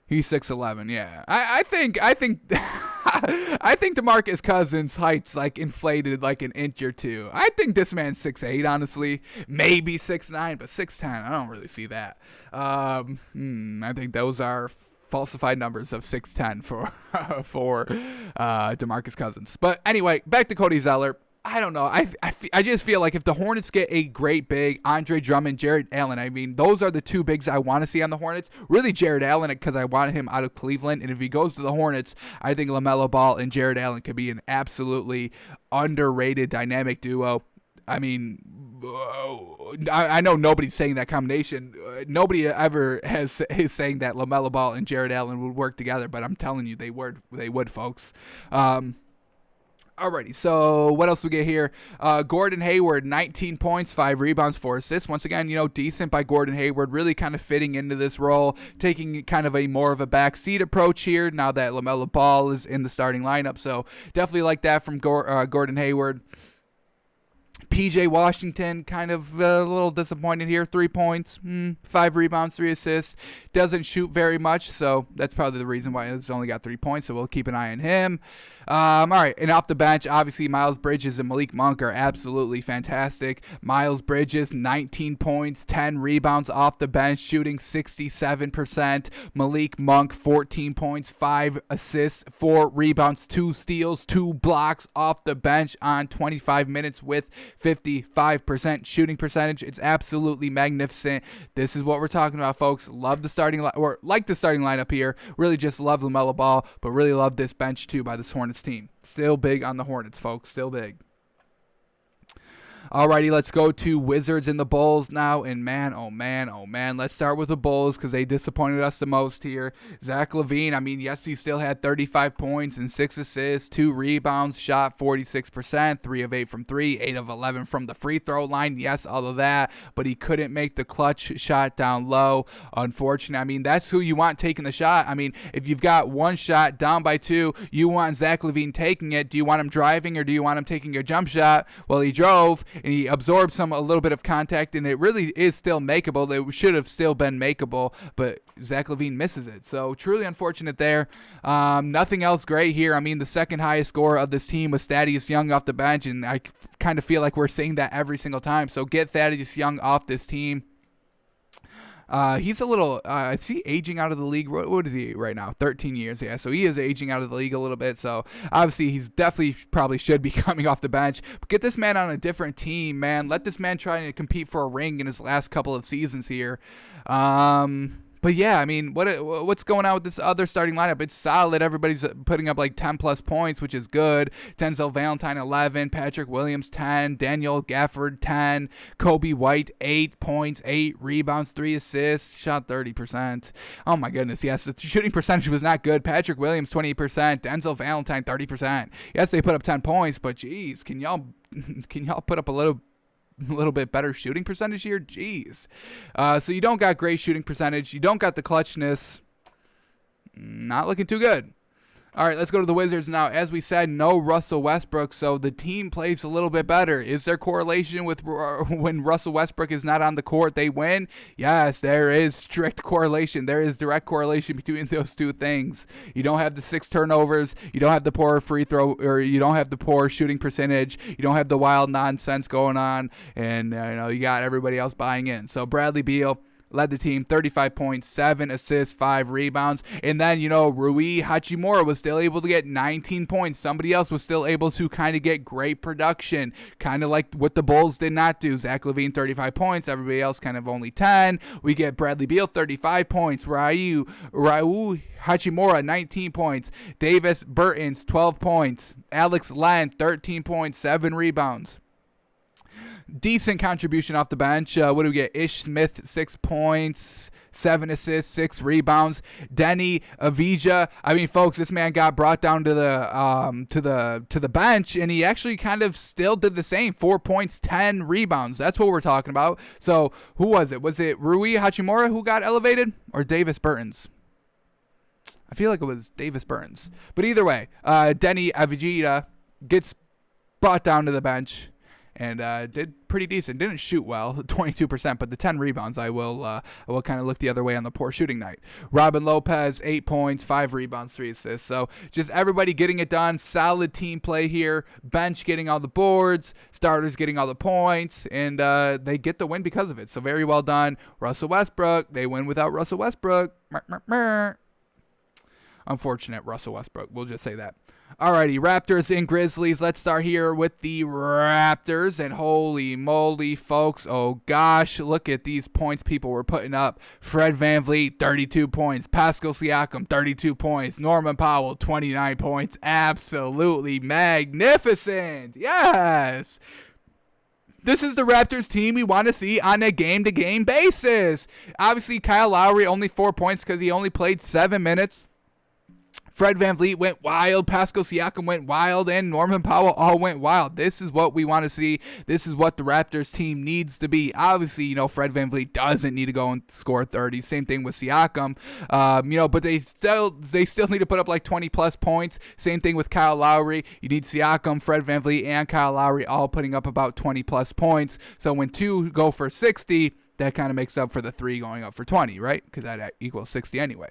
He's 6'11", yeah. I think I think DeMarcus Cousins' height's like inflated like an inch or two. I think this man's 6'8", honestly. Maybe 6'9", but 6'10", I don't really see that. I think those are falsified numbers of 6'10" for DeMarcus Cousins. But anyway, back to Cody Zeller. I don't know. I just feel like if the Hornets get a great big, Andre Drummond, Jared Allen, I mean, those are the two bigs I want to see on the Hornets. Really, Jared Allen, because I want him out of Cleveland. And if he goes to the Hornets, I think LaMelo Ball and Jared Allen could be an absolutely underrated dynamic duo. I mean, I know nobody's saying that combination. Nobody ever is saying that LaMelo Ball and Jared Allen would work together, but I'm telling you, they would, folks. Alrighty, so what else we get here? Gordon Hayward, 19 points, 5 rebounds, 4 assists. Once again, decent by Gordon Hayward, really kind of fitting into this role, taking kind of a more of a backseat approach here now that LaMelo Ball is in the starting lineup. So definitely like that from Gordon Hayward. PJ Washington, kind of a little disappointed here. 3 points, 5 rebounds, 3 assists. Doesn't shoot very much, so that's probably the reason why it's only got 3 points, so we'll keep an eye on him. All right, and off the bench, obviously Miles Bridges and Malik Monk are absolutely fantastic. Miles Bridges, 19 points, 10 rebounds off the bench, shooting 67%. Malik Monk, 14 points, 5 assists, 4 rebounds, 2 steals, 2 blocks off the bench on 25 minutes with 55% shooting percentage. It's absolutely magnificent. This is what we're talking about, folks. Love the starting lineup here. Really just love LaMelo Ball, but really love this bench too by this Hornets team. Still big on the Hornets, folks. Still big. Alrighty, let's go to Wizards and the Bulls now. And man, oh man, oh man, let's start with the Bulls because they disappointed us the most here. Zach LaVine, I mean, yes, he still had 35 points and 6 assists, 2 rebounds, shot 46%, 3 of 8 from 3, 8 of 11 from the free throw line. Yes, all of that, but he couldn't make the clutch shot down low. Unfortunately, I mean, that's who you want taking the shot. I mean, if you've got one shot down by 2, you want Zach LaVine taking it. Do you want him driving or do you want him taking a jump shot? Well, he drove and he absorbed a little bit of contact, and it really is still makeable. It should have still been makeable, but Zach LaVine misses it. So truly unfortunate there. Nothing else great here. I mean, the second highest scorer of this team was Thaddeus Young off the bench, and I kind of feel like we're saying that every single time. So get Thaddeus Young off this team. He's a little, is he aging out of the league? What is he right now? 13 years. Yeah. So he is aging out of the league a little bit. So obviously he's definitely probably should be coming off the bench, but get this man on a different team, man. Let this man try to compete for a ring in his last couple of seasons here. But yeah, I mean, what's going on with this other starting lineup? It's solid. Everybody's putting up like 10-plus points, which is good. Denzel Valentine, 11. Patrick Williams, 10. Daniel Gafford, 10. Kobe White, 8 points, 8 rebounds, 3 assists. Shot 30%. Oh, my goodness. Yes, the shooting percentage was not good. Patrick Williams, 28%. Denzel Valentine, 30%. Yes, they put up 10 points, but geez, can y'all put up a little bit better shooting percentage here? Jeez. So you don't got great shooting percentage. You don't got the clutchness. Not looking too good. All right, let's go to the Wizards now. As we said, no Russell Westbrook, so the team plays a little bit better. Is there correlation with when Russell Westbrook is not on the court, they win? Yes, there is strict correlation. There is direct correlation between those two things. You don't have the 6 turnovers. You don't have the poor free throw, or you don't have the poor shooting percentage. You don't have the wild nonsense going on, and you got everybody else buying in. So Bradley Beal led the team, 35 points, 7 assists, 5 rebounds. And then, Rui Hachimura was still able to get 19 points. Somebody else was still able to kind of get great production, kind of like what the Bulls did not do. Zach LaVine, 35 points. Everybody else kind of only 10. We get Bradley Beal, 35 points. Rui Hachimura, 19 points. Davis Bertans, 12 points. Alex Len, 13 points, 7 rebounds. Decent contribution off the bench. What do we get? Ish Smith, 6 points, 7 assists, 6 rebounds. Denny Avdija. I mean, folks, this man got brought down to the bench, and he actually kind of still did the same. 4 points, 10 rebounds. That's what we're talking about. So who was it? Was it Rui Hachimura who got elevated, or Davis Bertans? I feel like it was Davis Bertans. But either way, Denny Avdija gets brought down to the bench and did pretty decent. Didn't shoot well, 22%, but the 10 rebounds, I will kind of look the other way on the poor shooting night. Robin Lopez, 8 points, 5 rebounds, 3 assists. So just everybody getting it done. Solid team play here. Bench getting all the boards, starters getting all the points, and they get the win because of it. So very well done. Russell Westbrook, they win without Russell Westbrook. Unfortunate Russell Westbrook. We'll just say that. Alrighty, Raptors and Grizzlies. Let's start here with the Raptors. And holy moly, folks. Oh, gosh. Look at these points people were putting up. Fred VanVleet, 32 points. Pascal Siakam, 32 points. Norman Powell, 29 points. Absolutely magnificent. Yes. This is the Raptors team we want to see on a game-to-game basis. Obviously, Kyle Lowry, only 4 points because he only played 7 minutes. Fred VanVleet went wild, Pascal Siakam went wild, and Norman Powell all went wild. This is what we want to see. This is what the Raptors team needs to be. Obviously, Fred VanVleet doesn't need to go and score 30. Same thing with Siakam. But they still need to put up like 20-plus points. Same thing with Kyle Lowry. You need Siakam, Fred VanVleet, and Kyle Lowry all putting up about 20-plus points. So when 2 go for 60, that kind of makes up for the 3 going up for 20, right? Because that equals 60 anyway.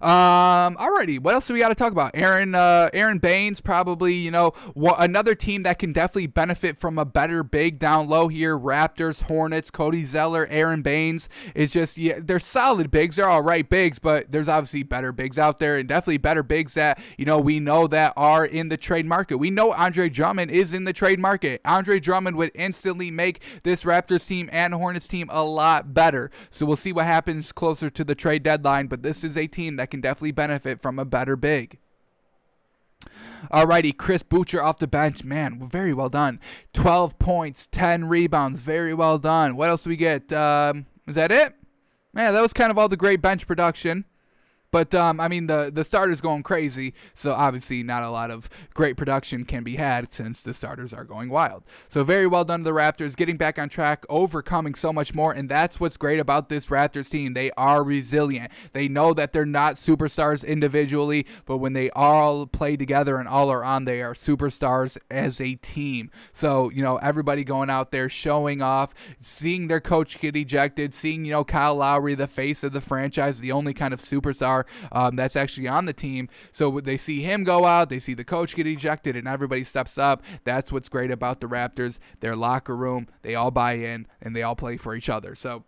Alrighty, what else do we got to talk about? Aaron Baines, probably, another team that can definitely benefit from a better big down low here. Raptors, Hornets, Cody Zeller, Aaron Baines. It's just, they're solid bigs. They're all right bigs, but there's obviously better bigs out there, and definitely better bigs that, we know that are in the trade market. We know Andre Drummond is in the trade market. Andre Drummond would instantly make this Raptors team and Hornets team a lot better. So we'll see what happens closer to the trade deadline, but this is a team that can definitely benefit from a better big. Alrighty, Chris Boucher off the bench. Man, very well done. 12 points, 10 rebounds. Very well done. What else do we get? Is that it? Man, that was kind of all the great bench production. But, I mean, the starters going crazy, so obviously not a lot of great production can be had since the starters are going wild. So very well done to the Raptors, getting back on track, overcoming so much more, and that's what's great about this Raptors team. They are resilient. They know that they're not superstars individually, but when they all play together and all are on, they are superstars as a team. So, everybody going out there showing off, seeing their coach get ejected, seeing, Kyle Lowry, the face of the franchise, the only kind of superstar that's actually on the team. So they see him go out, they see the coach get ejected, and everybody steps up. That's what's great about the Raptors. Their locker room, they all buy in, and they all play for each other. So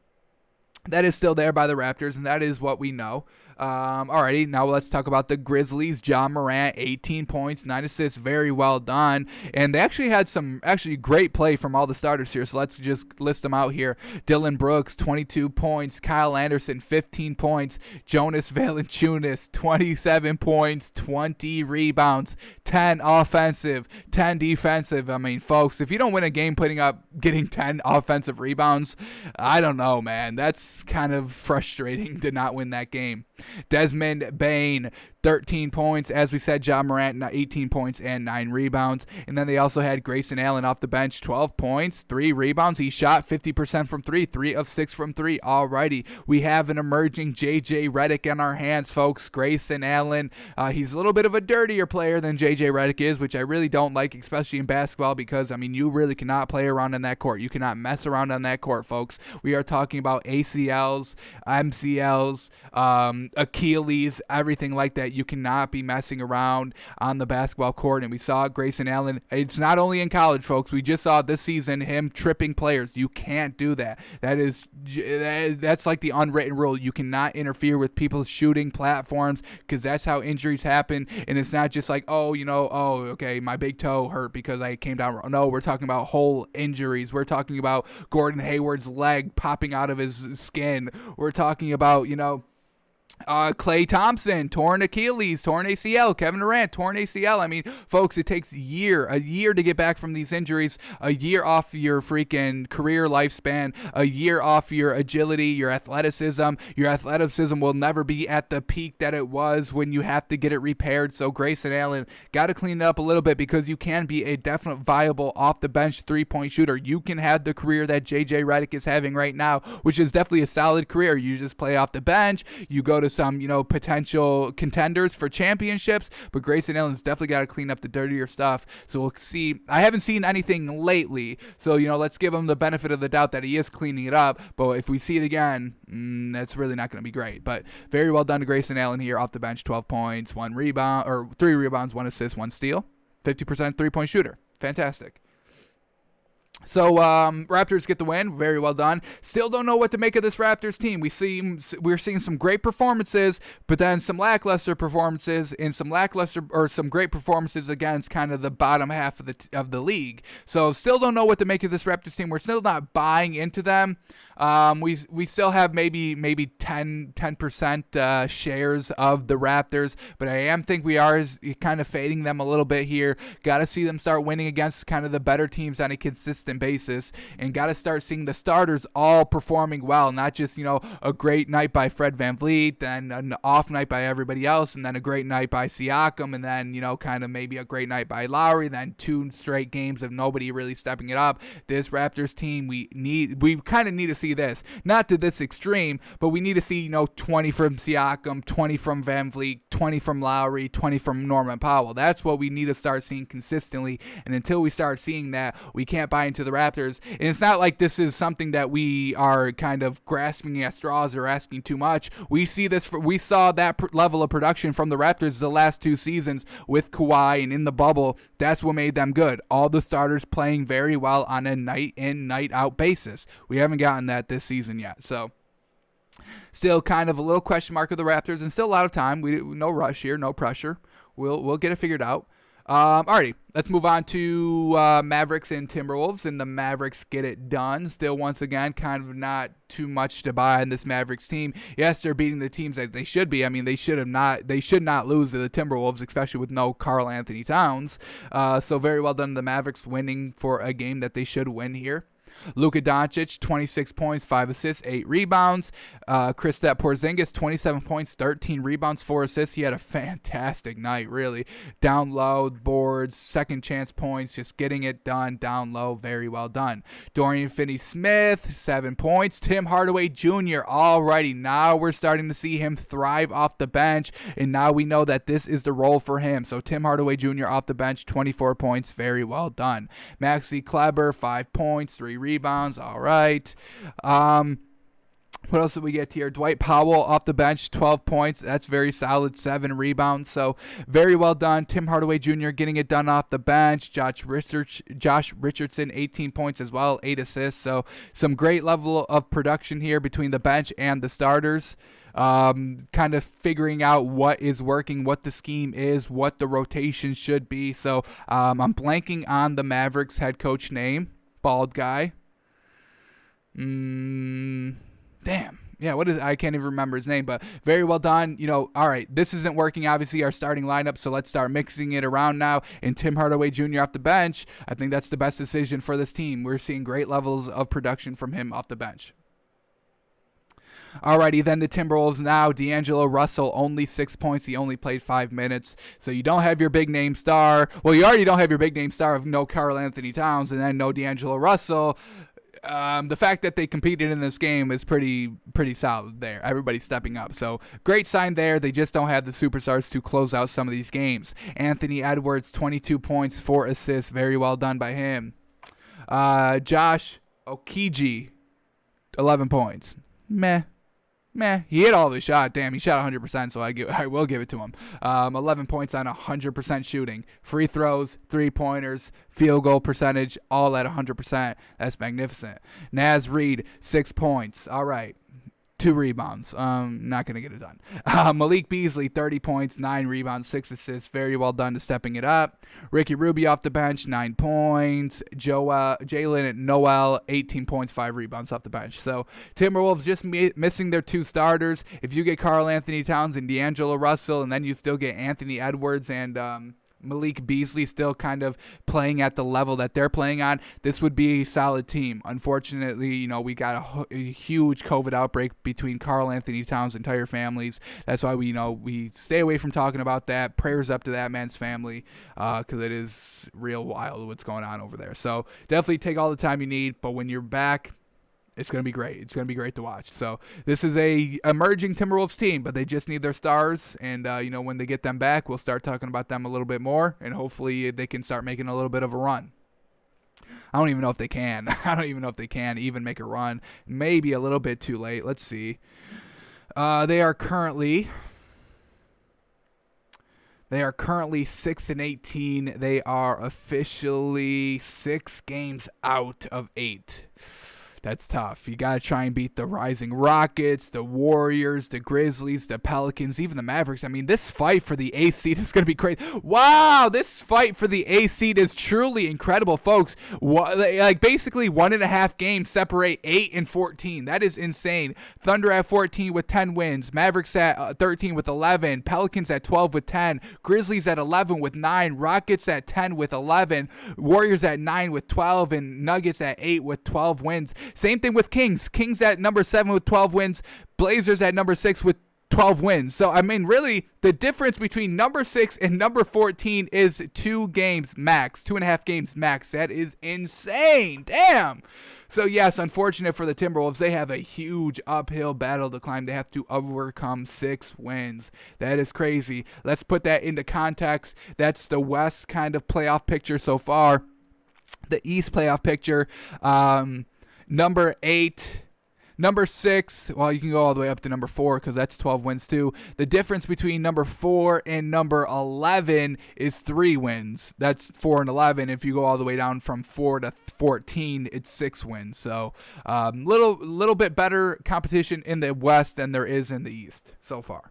that is still there by the Raptors, and that is what we know. Alrighty, now let's talk about the Grizzlies. Ja Morant, 18 points, 9 assists, very well done. And they actually had some great play from all the starters here, so let's just list them out here. Dylan Brooks, 22 points. Kyle Anderson, 15 points. Jonas Valanciunas, 27 points, 20 rebounds, 10 offensive, 10 defensive. I mean, folks, if you don't win a game getting 10 offensive rebounds, I don't know, man. That's kind of frustrating to not win that game. Desmond Bane, 13 points. As we said, Ja Morant, 18 points and 9 rebounds. And then they also had Grayson Allen off the bench, 12 points, 3 rebounds. He shot 50% from 3, 3 of 6 from 3. Alrighty, we have an emerging JJ Redick in our hands, folks. Grayson Allen, he's a little bit of a dirtier player than JJ Redick is, which I really don't like, especially in basketball, because, I mean, you really cannot play around on that court. You cannot mess around on that court, folks. We are talking about ACLs, MCLs, Achilles, everything like that. You cannot be messing around on the basketball court, and we saw Grayson Allen. It's not only in college, folks. We just saw this season him tripping players. You can't do that. That's like the unwritten rule. You cannot interfere with people shooting platforms, because that's how injuries happen. And it's not just like, okay, my big toe hurt because I came down. No, we're talking about whole injuries. We're talking about Gordon Hayward's leg popping out of his skin. We're talking about, Klay Thompson, torn Achilles, torn ACL. Kevin Durant, torn ACL. I mean, folks, it takes a year to get back from these injuries, a year off your freaking career lifespan, a year off your agility, your athleticism. Your athleticism will never be at the peak that it was when you have to get it repaired. So Grayson Allen got to clean it up a little bit, because you can be a definite viable off-the-bench three-point shooter. You can have the career that JJ Redick is having right now, which is definitely a solid career. You just play off the bench, you go to some, potential contenders for championships, but Grayson Allen's definitely got to clean up the dirtier stuff. So we'll see. I haven't seen anything lately, so, let's give him the benefit of the doubt that he is cleaning it up, but if we see it again, that's really not going to be great. But very well done to Grayson Allen here off the bench, 12 points, 3 rebounds, 1 assist, 1 steal, 50% three-point shooter. Fantastic. So Raptors get the win. Very well done. Still don't know what to make of this Raptors team. We're seeing some great performances, but then some lackluster performances, and some great performances against kind of the bottom half of the league. So still don't know what to make of this Raptors team. We're still not buying into them. We still have maybe 10% shares of the Raptors, but I think we are kind of fading them a little bit here. Got to see them start winning against kind of the better teams on a consistent basis, and got to start seeing the starters all performing well, not just a great night by Fred VanVleet, then an off night by everybody else, and then a great night by Siakam, and then kind of maybe a great night by Lowry, then 2 straight games of nobody really stepping it up. This Raptors team, we kind of need to see this, not to this extreme, but we need to see 20 from Siakam, 20 from VanVleet, 20 from Lowry, 20 from Norman Powell. That's what we need to start seeing consistently, and until we start seeing that, we can't buy into the Raptors. And it's not like this is something that we are kind of grasping at straws or asking too much. We saw that level of production from the Raptors the last 2 seasons with Kawhi and in the bubble. That's what made them good. All the starters playing very well on a night in, night out basis. We haven't gotten that this season yet. So still kind of a little question mark of the Raptors, and still a lot of time. No rush here, no pressure. We'll get it figured out. Alrighty, let's move on to Mavericks and Timberwolves, and the Mavericks get it done. Still, once again, kind of not too much to buy in this Mavericks team. Yes, they're beating the teams that they should be. I mean, they should not lose to the Timberwolves, especially with no Karl Anthony Towns. So very well done, the Mavericks winning for a game that they should win here. Luka Doncic, 26 points, 5 assists, 8 rebounds. Kristaps Porzingis, 27 points, 13 rebounds, 4 assists. He had a fantastic night, really. Down low, boards, second chance points, just getting it done down low. Very well done. Dorian Finney-Smith, 7 points. Tim Hardaway Jr., alrighty, now we're starting to see him thrive off the bench, and now we know that this is the role for him. So Tim Hardaway Jr. off the bench, 24 points, very well done. Maxi Kleber, 5 points, 3 rebounds, all right. What else did we get here? Dwight Powell off the bench, 12 points. That's very solid, 7 rebounds. So very well done. Tim Hardaway Jr. getting it done off the bench. Josh Richardson, 18 points as well, 8 assists. So some great level of production here between the bench and the starters. Kind of figuring out what is working, what the scheme is, what the rotation should be. So I'm blanking on the Mavericks head coach name. Bald guy. Damn. Yeah, I can't even remember his name, but very well done. All right, this isn't working, obviously, our starting lineup, so let's start mixing it around now. And Tim Hardaway Jr. off the bench, I think that's the best decision for this team. We're seeing great levels of production from him off the bench. Alrighty, then the Timberwolves now. D'Angelo Russell, only 6 points. He only played 5 minutes. So you don't have your big name star. Well, you already don't have your big name star of no Karl Anthony Towns and then no D'Angelo Russell. The fact that they competed in this game is pretty solid there. Everybody's stepping up. So great sign there. They just don't have the superstars to close out some of these games. Anthony Edwards, 22 points, 4 assists. Very well done by him. Josh Okogie, 11 points. Meh. He hit all of his shot. Damn, he shot 100%, so I will give it to him. 11 points on 100% shooting. Free throws, three-pointers, field goal percentage, all at 100%. That's magnificent. Naz Reid, 6 points. All right. 2 rebounds. Not going to get it done. Malik Beasley, 30 points, 9 rebounds, 6 assists. Very well done to stepping it up. Ricky Rubio off the bench, 9 points. Jalen Noel, 18 points, 5 rebounds off the bench. So Timberwolves just missing their 2 starters. If you get Karl Anthony Towns and D'Angelo Russell, and then you still get Anthony Edwards and Malik Beasley still kind of playing at the level that they're playing on, this would be a solid team. Unfortunately, we got a huge COVID outbreak between Karl Anthony Towns' entire families. That's why we stay away from talking about that. Prayers up to that man's family, because it is real wild what's going on over there. So definitely take all the time you need, but when you're back, it's going to be great. It's going to be great to watch. So this is a emerging Timberwolves team, but they just need their stars. And, when they get them back, we'll start talking about them a little bit more. And hopefully they can start making a little bit of a run. I don't even know if they can. I don't even know if they can even make a run. Maybe a little bit too late. Let's see. They are currently 6-18. They are officially 6 games out of 8. That's tough. You got to try and beat the Rising Rockets, the Warriors, the Grizzlies, the Pelicans, even the Mavericks. I mean, this fight for the A seed is going to be crazy. Wow, this fight for the A seed is truly incredible, folks. Basically 1.5 games separate 8 and 14. That is insane. Thunder at 14 with 10 wins. Mavericks at 13 with 11. Pelicans at 12 with 10. Grizzlies at 11 with 9. Rockets at 10 with 11. Warriors at 9 with 12. And Nuggets at 8 with 12 wins. Same thing with Kings. Kings at number 7 with 12 wins. Blazers at number 6 with 12 wins. So, I mean, really, the difference between number 6 and number 14 is 2 games max. 2.5 games max. That is insane. Damn. So, yes, unfortunate for the Timberwolves. They have a huge uphill battle to climb. They have to overcome 6 wins. That is crazy. Let's put that into context. That's the West kind of playoff picture so far. The East playoff picture, number 8, number 6, well, you can go all the way up to number 4 because that's 12 wins too. The difference between number 4 and number 11 is 3 wins. That's 4 and 11. If you go all the way down from 4 to 14, it's 6 wins. So little bit better competition in the West than there is in the East so far.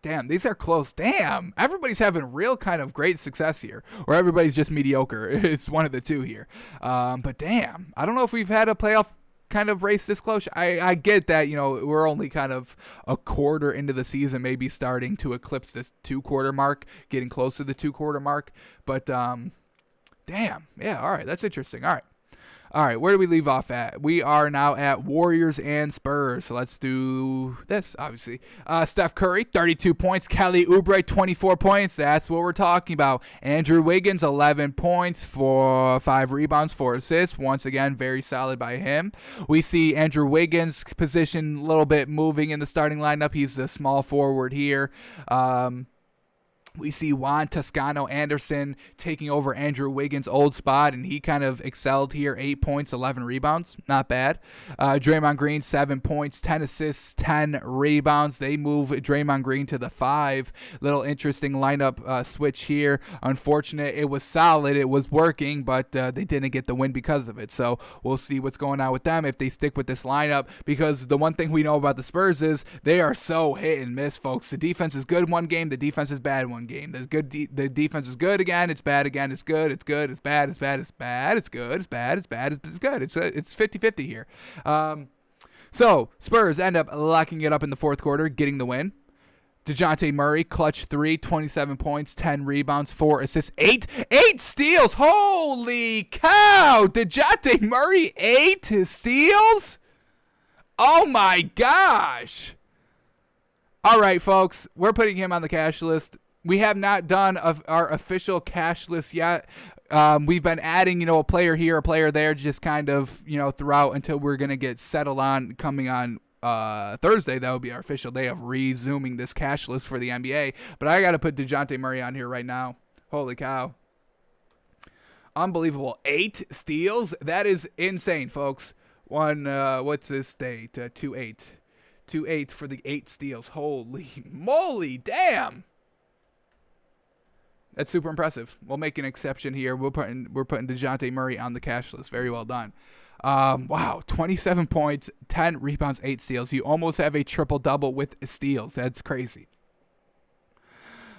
Damn, these are close. Damn, everybody's having real kind of great success here, or everybody's just mediocre. It's one of the two here. But damn, I don't know if we've had a playoff kind of race this close. I get that, we're only kind of a quarter into the season, maybe starting to eclipse this 2-quarter mark, getting close to the 2-quarter mark. But damn, yeah, all right, that's interesting. All right, where do we leave off at? We are now at Warriors and Spurs. So let's do this, obviously. Steph Curry, 32 points. Kelly Oubre, 24 points. That's what we're talking about. Andrew Wiggins, 11 points, 5 rebounds, 4 assists. Once again, very solid by him. We see Andrew Wiggins' position a little bit moving in the starting lineup. He's the small forward here. We see Juan Toscano Anderson taking over Andrew Wiggins' old spot, and he kind of excelled here. 8 points, 11 rebounds. Not bad. Draymond Green, 7 points, 10 assists, 10 rebounds. They move Draymond Green to the 5. Little interesting lineup switch here. Unfortunate. It was solid. It was working, but they didn't get the win because of it. So we'll see what's going on with them if they stick with this lineup, because the one thing we know about the Spurs is they are so hit and miss, folks. The defense is good one game. The defense is bad one game. The defense is good again. It's bad again. It's good. It's good. It's bad. It's bad. It's bad. It's good. It's bad. It's bad. It's good. It's 50-50 here. So Spurs end up locking it up in the fourth quarter, getting the win. DeJounte Murray, clutch 3, 27 points, 10 rebounds, 4 assists, 8 steals. Holy cow! DeJounte Murray, 8 steals? Oh my gosh! All right, folks, we're putting him on the cash list. We have not done our official cash list yet. We've been adding, a player here, a player there, just kind of, throughout until we're going to get settled on coming on Thursday. That will be our official day of resuming this cash list for the NBA. But I got to put DeJounte Murray on here right now. Holy cow. Unbelievable. 8 steals? That is insane, folks. What's this date? 2-8. 2-8 for the 8 steals. Holy moly, damn. That's super impressive. We'll make an exception here. We're putting DeJounte Murray on the cash list. Very well done. Wow, 27 points, 10 rebounds, 8 steals. You almost have a triple-double with steals. That's crazy.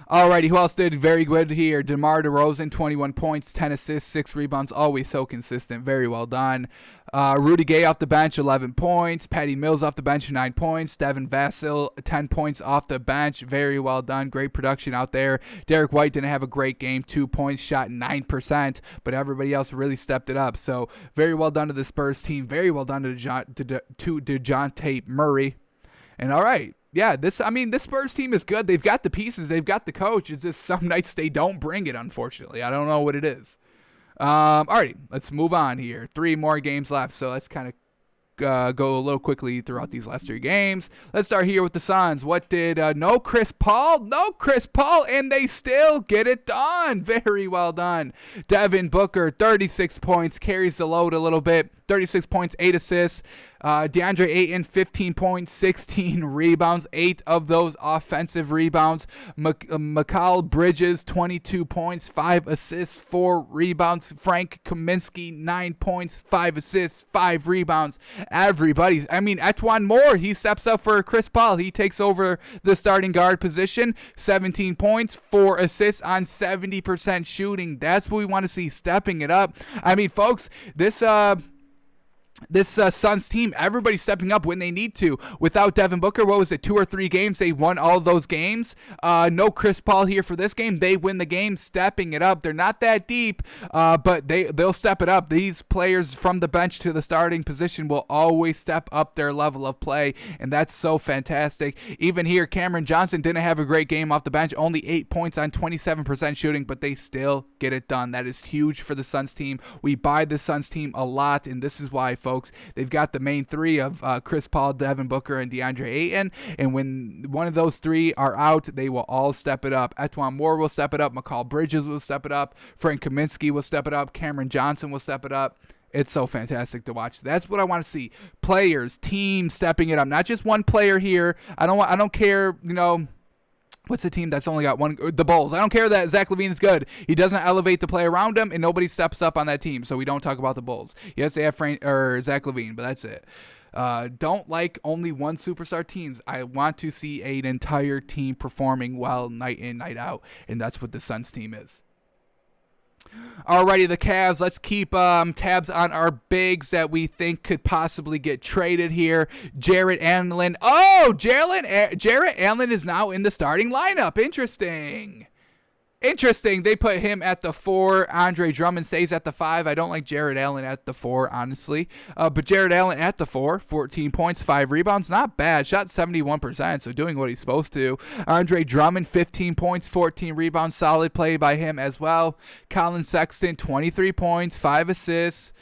Alrighty, who else did very good here? DeMar DeRozan, 21 points, 10 assists, 6 rebounds, always so consistent. Very well done. Rudy Gay off the bench, 11 points. Patty Mills off the bench, 9 points. Devin Vassell, 10 points off the bench. Very well done. Great production out there. Derek White didn't have a great game, 2 points, shot 9%, but everybody else really stepped it up. So very well done to the Spurs team. Very well done to DeJounte Murray. And all right. Yeah, this Spurs team is good. They've got the pieces. They've got the coach. It's just some nights they don't bring it, unfortunately. I don't know what it is. Alrighty, let's move on here. 3 more games left, so let's kind of go a little quickly throughout these last 3 games. Let's start here with the Suns. What did no Chris Paul, and they still get it done. Very well done. Devin Booker, 36 points, carries the load a little bit. 36 points, 8 assists. DeAndre Ayton, 15 points, 16 rebounds, 8 of those offensive rebounds. Mikal Bridges, 22 points, 5 assists, 4 rebounds. Frank Kaminsky, 9 points, 5 assists, 5 rebounds. Etuan Moore, he steps up for Chris Paul. He takes over the starting guard position. 17 points, 4 assists on 70% shooting. That's what we want to see, stepping it up. Folks, this Suns team, everybody's stepping up when they need to. Without Devin Booker, 2 or 3 games? They won all those games. No Chris Paul here for this game. They win the game, stepping it up. They're not that deep, but they'll step it up. These players from the bench to the starting position will always step up their level of play, and that's so fantastic. Even here, Cameron Johnson didn't have a great game off the bench. Only 8 points on 27% shooting, but they still get it done. That is huge for the Suns team. We buy the Suns team a lot, and this is why, folks. They've got the main 3 of Chris Paul, Devin Booker, and DeAndre Ayton, and when one of those 3 are out, they will all step it up. Etuan Moore will step it up. Mikal Bridges will step it up. Frank Kaminsky will step it up. Cameron Johnson will step it up. It's so fantastic to watch. That's what I want to see. Players, teams stepping it up. Not just one player here. I don't care, what's the team that's only got one? The Bulls. I don't care that Zach LaVine is good. He doesn't elevate the play around him, and nobody steps up on that team, so we don't talk about the Bulls. Yes, they have Zach LaVine, but that's it. Don't like only one superstar teams. I want to see an entire team performing well night in, night out, and that's what the Suns team is. Alrighty, the Cavs. Let's keep tabs on our bigs that we think could possibly get traded here. Jarrett Allen. Oh, Jarrett Allen is now in the starting lineup. Interesting. They put him at the 4. Andre Drummond stays at the 5. I don't like Jarrett Allen at the 4, honestly. But Jarrett Allen at the 4, 14 points, 5 rebounds. Not bad. Shot 71%, so doing what he's supposed to. Andre Drummond, 15 points, 14 rebounds. Solid play by him as well. Colin Sexton, 23 points, 5 assists.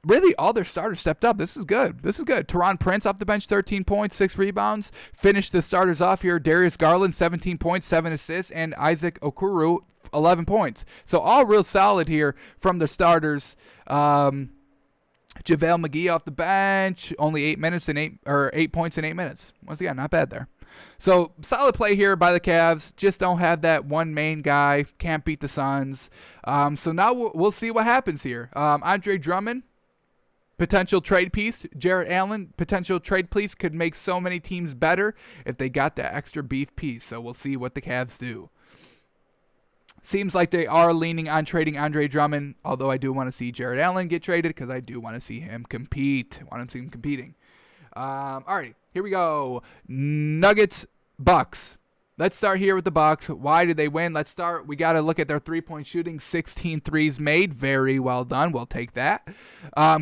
Really, all their starters stepped up. This is good. Teron Prince off the bench, 13 points, 6 rebounds. Finished the starters off here. Darius Garland, 17 points, 7 assists. And Isaac Okoro, 11 points. So all real solid here from the starters. JaVale McGee off the bench, only 8 points in 8 minutes. Once again, not bad there. So solid play here by the Cavs. Just don't have that one main guy. Can't beat the Suns. So now we'll see what happens here. Andre Drummond, potential trade piece. Jarrett Allen, potential trade piece, could make so many teams better if they got that extra beef piece. So we'll see what the Cavs do. Seems like they are leaning on trading Andre Drummond, although I do want to see Jarrett Allen get traded because I do want to see him compete. I want to see him competing. All right, here we go. Nuggets, Bucks. Let's start here with the Bucks. Why did they win? Let's start. We got to look at their three-point shooting. 16 threes made. Very well done. We'll take that.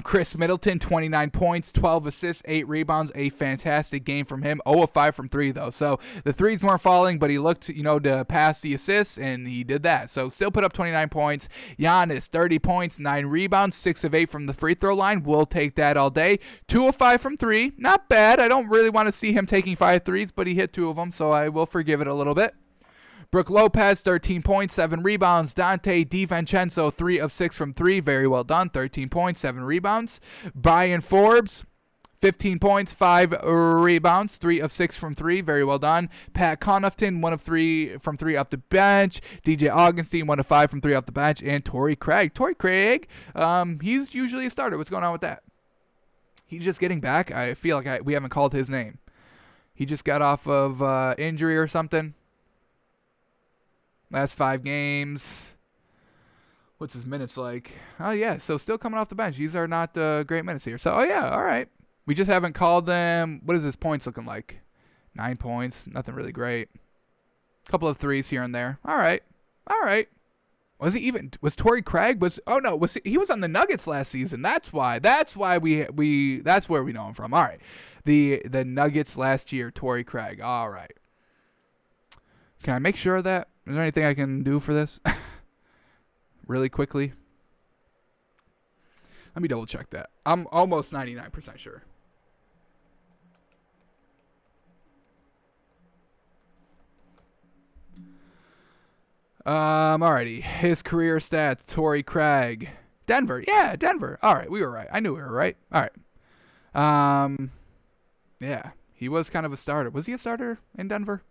Chris Middleton, 29 points, 12 assists, 8 rebounds. A fantastic game from him. 0 of 5 from 3, though. So the threes weren't falling, but he looked, to pass the assists, and he did that. So still put up 29 points. Giannis, 30 points, 9 rebounds, 6 of 8 from the free throw line. We'll take that all day. 2 of 5 from 3. Not bad. I don't really want to see him taking 5 threes, but he hit 2 of them, so I will forgive it a little bit. Brook Lopez, 13 points, 7 rebounds. Dante DiVincenzo, 3 of 6 from 3. Very well done. 13 points, 7 rebounds. Brian Forbes, 15 points, 5 rebounds, 3 of 6 from 3. Very well done. Pat Connaughton, 1 of 3 from 3 off the bench. DJ Augustine, 1 of 5 from 3 off the bench. And Torrey Craig. He's usually a starter. What's going on with that? He's just getting back. I feel like we haven't called his name. He just got off of injury or something. Last 5 games. What's his minutes like? Oh, yeah. So still coming off the bench. These are not great minutes here. So, all right. We just haven't called them. What is his points looking like? 9 points. Nothing really great. A couple of threes here and there. All right. Was Torrey Craig? He was on the Nuggets last season. That's why that's where we know him from. All right. The Nuggets last year, Torrey Craig. All right. Can I make sure of that? Is there anything I can do for this? Really quickly. Let me double check that. I'm almost 99% sure. Alrighty. His career stats, Torrey Craig. Denver. Yeah, Denver. All right, we were right. I knew we were right. All right. Yeah, he was kind of a starter. Was he a starter in Denver?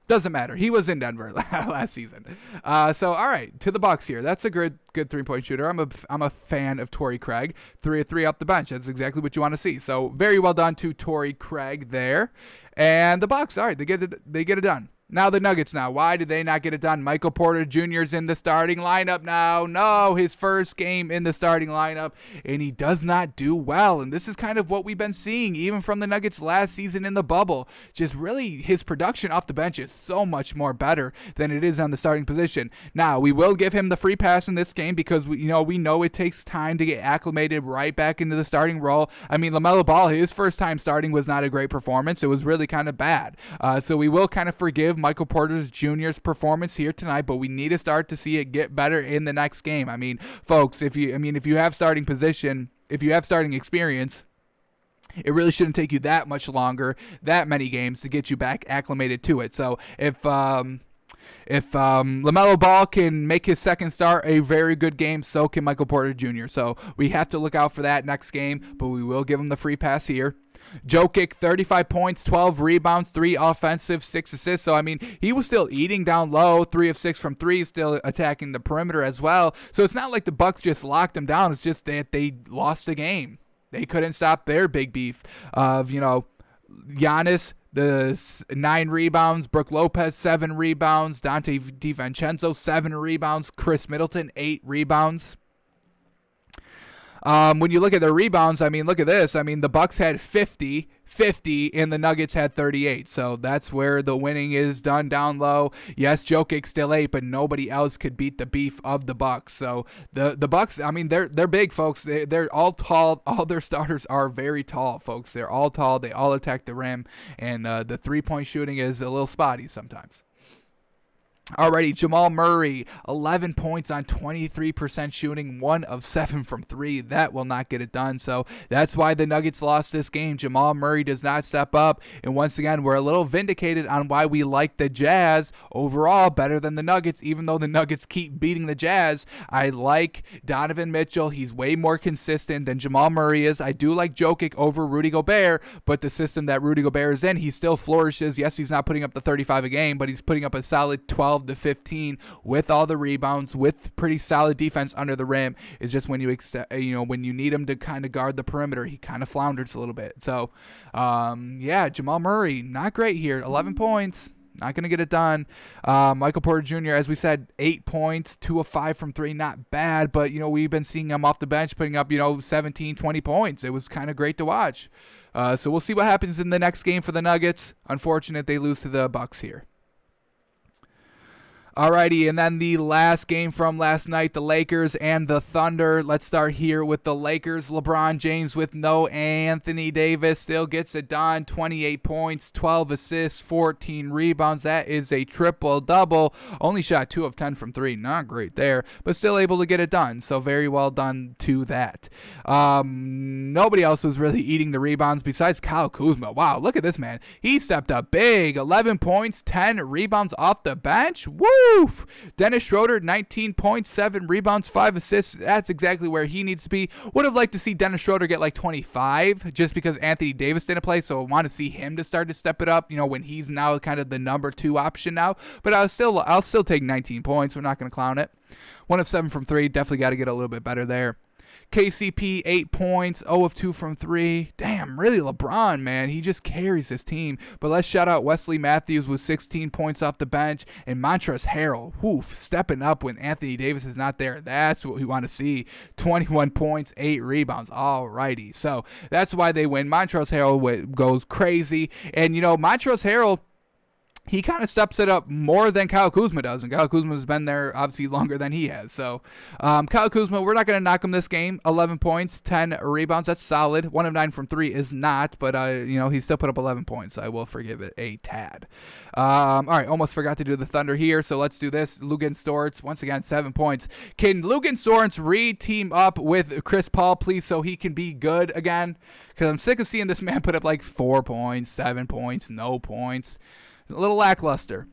Doesn't matter. He was in Denver last season. So, all right, to the Bucks here. That's a good 3-point shooter. I'm a fan of Torrey Craig. 3 of 3 off the bench. That's exactly what you want to see. So, very well done to Torrey Craig there. And the Bucks, all right, they get it done. Now the Nuggets now. Why did they not get it done? Michael Porter Jr. is in the starting lineup now. No, his first game in the starting lineup, and he does not do well. And this is kind of what we've been seeing even from the Nuggets last season in the bubble. Just really his production off the bench is so much more better than it is on the starting position. Now, we will give him the free pass in this game because we know it takes time to get acclimated right back into the starting role. I mean, LaMelo Ball, his first time starting was not a great performance. It was really kind of bad. So we will kind of forgive Michael Porter Jr.'s performance here tonight, but we need to start to see it get better in the next game. I mean, folks, if you have starting position, if you have starting experience, it really shouldn't take you that much longer, that many games to get you back acclimated to it. So if LaMelo Ball can make his second start a very good game, so can Michael Porter Jr. So we have to look out for that next game, but we will give him the free pass here. Jokic, 35 points, 12 rebounds, 3 offensive, 6 assists. So, I mean, he was still eating down low, 3 of 6 from 3, still attacking the perimeter as well. So, it's not like the Bucks just locked him down. It's just that they lost the game. They couldn't stop their big beef of, Giannis, the 9 rebounds, Brook Lopez, 7 rebounds, Dante DiVincenzo, 7 rebounds, Chris Middleton, 8 rebounds. When you look at the rebounds, look at this. The Bucks had 50, and the Nuggets had 38. So that's where the winning is done down low. Yes, Jokic still 8, but nobody else could beat the beef of the Bucks. So the Bucks, they're big, folks. They're all tall. All their starters are very tall, folks. They're all tall. They all attack the rim, and the 3-point shooting is a little spotty sometimes. Alrighty, Jamal Murray, 11 points on 23% shooting, 1 of 7 from 3. That will not get it done. So that's why the Nuggets lost this game. Jamal Murray does not step up. And once again, we're a little vindicated on why we like the Jazz overall better than the Nuggets, even though the Nuggets keep beating the Jazz. I like Donovan Mitchell. He's way more consistent than Jamal Murray is. I do like Jokic over Rudy Gobert, but the system that Rudy Gobert is in, he still flourishes. Yes, he's not putting up the 35 a game, but he's putting up a solid 12 to 15 with all the rebounds, with pretty solid defense under the rim. It's just when when you need him to kind of guard the perimeter, he kind of flounders a little bit. So, Jamal Murray, not great here. 11 points. Not going to get it done. Michael Porter Jr., as we said, 8 points, 2 of 5 from 3. Not bad, but, we've been seeing him off the bench putting up, 17, 20 points. It was kind of great to watch. So we'll see what happens in the next game for the Nuggets. Unfortunate they lose to the Bucks here. Alrighty, and then the last game from last night, the Lakers and the Thunder. Let's start here with the Lakers. LeBron James with no Anthony Davis still gets it done. 28 points, 12 assists, 14 rebounds. That is a triple-double. Only shot 2 of 10 from 3. Not great there, but still able to get it done. So very well done to that. Nobody else was really eating the rebounds besides Kyle Kuzma. Wow, look at this man. He stepped up big. 11 points, 10 rebounds off the bench. Woo! Dennis Schroeder, 19 points, 7 rebounds, 5 assists. That's exactly where he needs to be. Would have liked to see Dennis Schroeder get like 25 just because Anthony Davis didn't play, so I want to see him to start to step it up, when he's now kind of the number 2 option now. But I'll still take 19 points. We're not going to clown it. 1 of 7 from 3. Definitely got to get a little bit better there. KCP, 8 points, 0 of 2 from 3. Damn, really LeBron, man. He just carries his team. But let's shout out Wesley Matthews with 16 points off the bench. And Montrezl Harrell, stepping up when Anthony Davis is not there. That's what we want to see. 21 points, 8 rebounds. Alrighty. So that's why they win. Montrezl Harrell goes crazy. And, Montrezl Harrell, he kind of steps it up more than Kyle Kuzma does, and Kyle Kuzma has been there obviously longer than he has. So Kyle Kuzma, we're not going to knock him this game. 11 points, 10 rebounds. That's solid. 1 of 9 from 3 is not, but he still put up 11 points. So I will forgive it a tad. All right, almost forgot to do the Thunder here, so let's do this. Luguentz Storts, once again, 7 points. Can Luguentz Storts re-team up with Chris Paul, please, so he can be good again? Because I'm sick of seeing this man put up like 4 points, 7 points, no points. A little lackluster.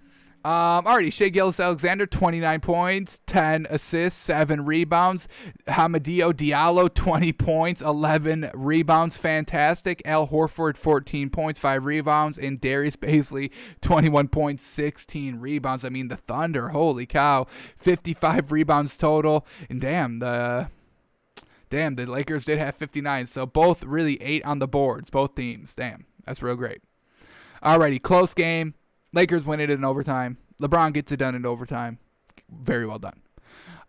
Alrighty, Shai Gilgeous-Alexander, 29 points, 10 assists, 7 rebounds. Hamidou Diallo, 20 points, 11 rebounds. Fantastic. Al Horford, 14 points, 5 rebounds. And Darius Bazley, 21 points, 16 rebounds. The Thunder, holy cow, 55 rebounds total. And the Lakers did have 59. So both really 8 on the boards, both teams. Damn, that's real great. Alrighty, close game. Lakers win it in overtime. LeBron gets it done in overtime. Very well done.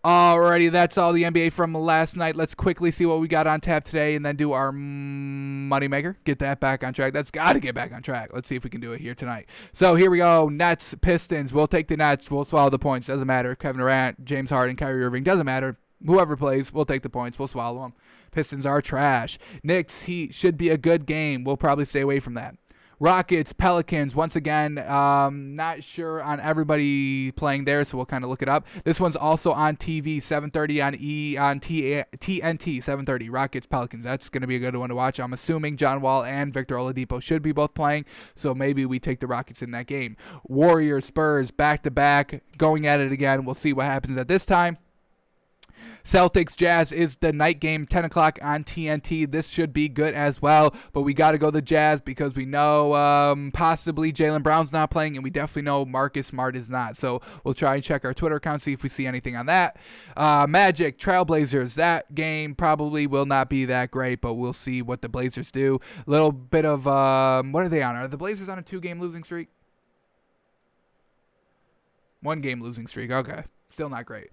Alrighty, that's all the NBA from last night. Let's quickly see what we got on tap today and then do our moneymaker. Get that back on track. That's got to get back on track. Let's see if we can do it here tonight. So here we go. Nets, Pistons. We'll take the Nets. We'll swallow the points. Doesn't matter. Kevin Durant, James Harden, Kyrie Irving. Doesn't matter. Whoever plays, we'll take the points. We'll swallow them. Pistons are trash. Knicks, Heat should be a good game. We'll probably stay away from that. Rockets, Pelicans, once again, not sure on everybody playing there, so we'll kind of look it up. This one's also on TV, 7:30 on TNT, 7:30. Rockets, Pelicans. That's going to be a good one to watch. I'm assuming John Wall and Victor Oladipo should be both playing, so maybe we take the Rockets in that game. Warriors, Spurs, back-to-back, going at it again. We'll see what happens at this time. Celtics Jazz is the night game, 10 o'clock on TNT. This should be good as well, but we got to go the Jazz because we know possibly Jaylen Brown's not playing, and we definitely know Marcus Smart is not. So we'll try and check our Twitter account, see if we see anything on that. Magic, Trailblazers, that game probably will not be that great, but we'll see what the Blazers do. A little bit of, what are they on? Are the Blazers on a 2-game losing streak? 1-game losing streak. Okay. Still not great.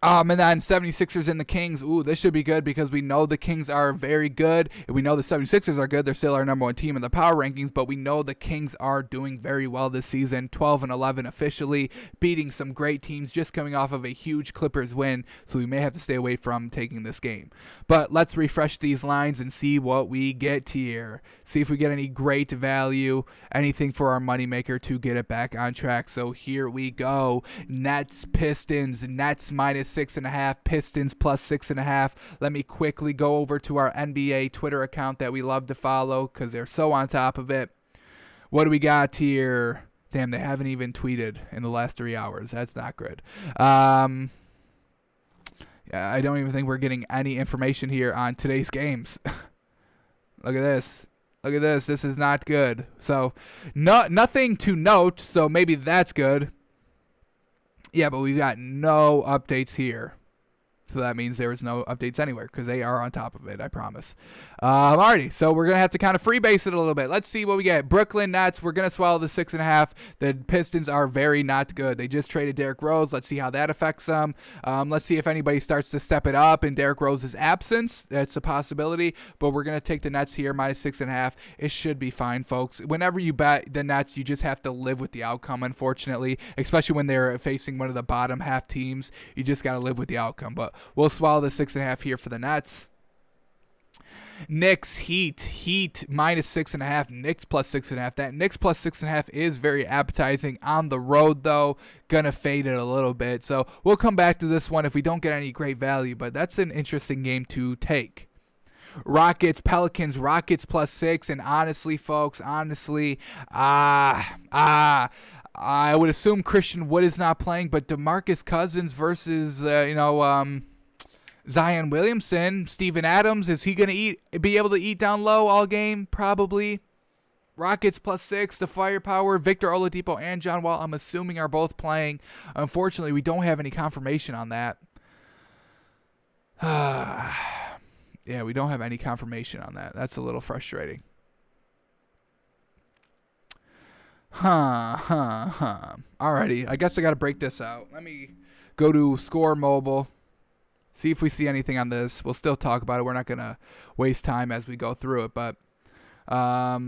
And then 76ers and the Kings. Ooh, this should be good because we know the Kings are very good. And we know the 76ers are good. They're still our number 1 team in the power rankings, but we know the Kings are doing very well this season. 12-11 officially, beating some great teams, just coming off of a huge Clippers win. So we may have to stay away from taking this game. But let's refresh these lines and see what we get here. See if we get any great value, anything for our moneymaker to get it back on track. So here we go. Nets, Pistons, Nets -6.5, Pistons +6.5. Let me quickly go over to our NBA Twitter account that we love to follow because they're so on top of it. What do we got here? Damn, they haven't even tweeted in the last 3 hours. That's not good. Yeah, I don't even think we're getting any information here on today's games. Look at this. Look at this. This is not good. So, nothing to note. So maybe that's good. Yeah, but we got no updates here. So that means there was no updates anywhere because they are on top of it, I promise. Alrighty, so we're going to have to kind of freebase it a little bit. Let's see what we get. Brooklyn Nets, we're going to swallow the 6.5. The Pistons are very not good. They just traded Derrick Rose. Let's see how that affects them. Let's see if anybody starts to step it up in Derrick Rose's absence. That's a possibility, but we're going to take the Nets here, -6.5. It should be fine, folks. Whenever you bet the Nets, you just have to live with the outcome, unfortunately, especially when they're facing one of the bottom half teams. You just got to live with the outcome, but we'll swallow the 6.5 here for the Nets. Knicks, Heat -6.5, Knicks +6.5. That Knicks +6.5 is very appetizing on the road, though. Gonna fade it a little bit. So we'll come back to this one if we don't get any great value, but that's an interesting game to take. Rockets, Pelicans, Rockets +6. And honestly, folks, I would assume Christian Wood is not playing, but DeMarcus Cousins versus, Zion Williamson, Steven Adams, is he going to be able to eat down low all game? Probably. Rockets +6, the firepower, Victor Oladipo and John Wall, I'm assuming, are both playing. Unfortunately, we don't have any confirmation on that. Yeah, we don't have any confirmation on that. That's a little frustrating. Alrighty, I guess I got to break this out. Let me go to Score Mobile. See if we see anything on this. We'll still talk about it. We're not going to waste time as we go through it. But I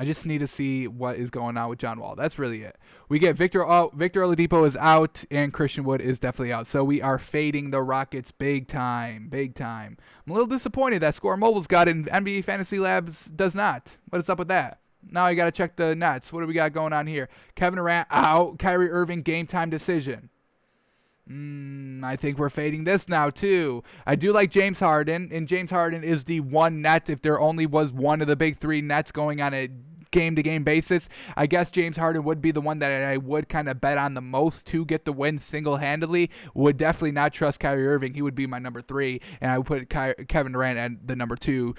just need to see what is going on with John Wall. That's really it. We get Victor Oladipo is out, and Christian Wood is definitely out. So we are fading the Rockets big time, big time. I'm a little disappointed that Score Mobile's got it and NBA Fantasy Labs does not. What is up with that? Now I got to check the Nets. What do we got going on here? Kevin Durant out. Kyrie Irving game time decision. I think we're fading this now, too. I do like James Harden, and James Harden is the one net. If there only was one of the big 3 nets going on a game-to-game basis, I guess James Harden would be the one that I would kind of bet on the most to get the win single-handedly. Would definitely not trust Kyrie Irving. He would be my number 3, and I would put Kevin Durant at the number 2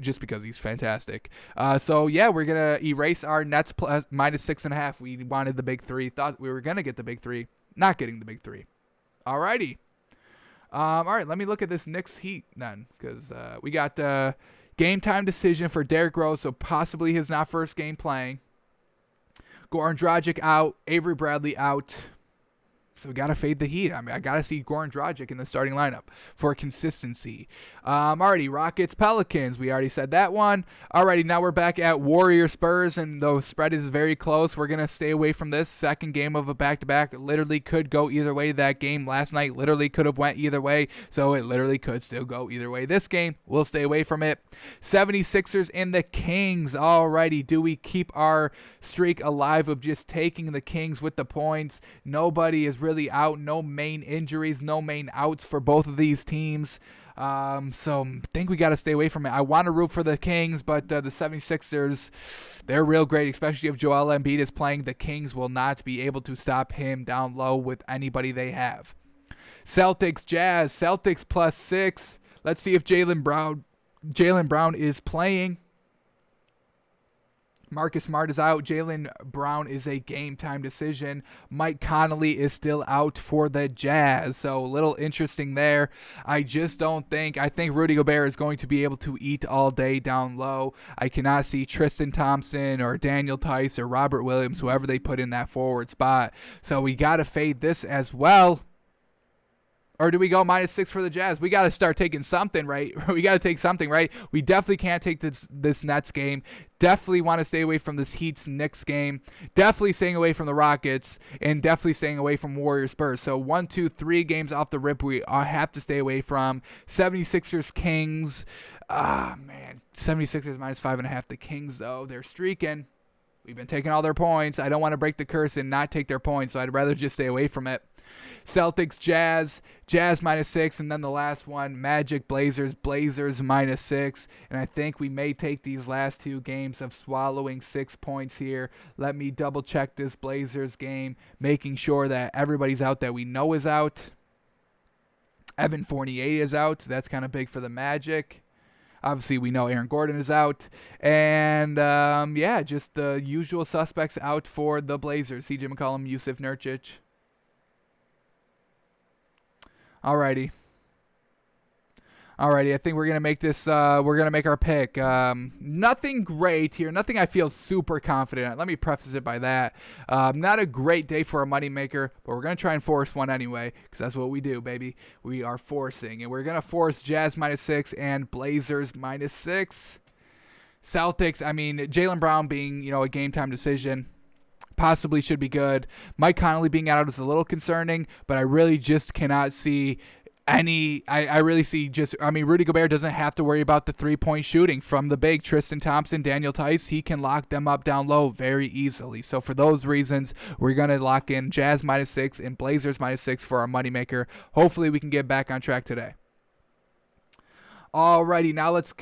just because he's fantastic. So, yeah, we're going to erase our Nets -6.5. We wanted the big 3. Thought we were going to get the big 3. Not getting the big 3. Alrighty. All right, let me look at this Knicks Heat then, because we got game time decision for Derrick Rose, so possibly his not first game playing. Goran Dragic out, Avery Bradley out. So we got to fade the Heat. I mean, I got to see Goran Dragic in the starting lineup for consistency. Alrighty, Rockets, Pelicans. We already said that one. Alrighty, now we're back at Warriors, Spurs, and the spread is very close. We're going to stay away from this second game of a back-to-back. It literally could go either way. That game last night literally could have went either way, so it literally could still go either way. This game, we'll stay away from it. 76ers and the Kings. Alrighty, do we keep our streak alive of just taking the Kings with the points? Nobody is really out, no main injuries, no main outs for both of these teams. So I think we got to stay away from it. I want to root for the Kings, but the 76ers, they're real great, especially if Joel Embiid is playing. The Kings will not be able to stop him down low with anybody they have. Celtics, Jazz. Celtics +6. Let's see if Jaylen Brown is playing. Marcus Smart is out. Jaylen Brown is a game-time decision. Mike Conley is still out for the Jazz. So a little interesting there. I think Rudy Gobert is going to be able to eat all day down low. I cannot see Tristan Thompson or Daniel Tice or Robert Williams, whoever they put in that forward spot. So we got to fade this as well. Or do we go -6 for the Jazz? We got to start taking something, right? We got to take something, right? We definitely can't take this Nets game. Definitely want to stay away from this Heat-Knicks game. Definitely staying away from the Rockets. And definitely staying away from Warriors-Spurs. So 1, 2, 3 games off the rip we have to stay away from. 76ers-Kings. Man. 76ers -5.5. The Kings, though, they're streaking. We've been taking all their points. I don't want to break the curse and not take their points, so I'd rather just stay away from it. Celtics, Jazz -6, and then the last one, Magic, Blazers -6, and I think we may take these last 2 games of swallowing 6 points here. Let me double check this Blazers game, making sure that everybody's out that we know is out. Evan Fournier is out. That's kind of big for the Magic. Obviously, we know Aaron Gordon is out. And, just the usual suspects out for the Blazers. CJ McCollum, Yusuf Nurkic. Alrighty, I think we're going to make this, we're going to make our pick. Nothing great here. Nothing I feel super confident at. Let me preface it by that. Not a great day for a moneymaker, but we're going to try and force one anyway, because that's what we do, baby. We are forcing, and we're going to force Jazz -6 and Blazers -6. Celtics, Jaylen Brown being, a game-time decision. Possibly should be good. Mike Conley being out is a little concerning, but I really just cannot see any. I really see Rudy Gobert doesn't have to worry about the 3-point shooting from the big Tristan Thompson, Daniel Tice. He can lock them up down low very easily. So for those reasons, we're going to lock in Jazz -6 and Blazers -6 for our moneymaker. Hopefully we can get back on track today. Alrighty, now let's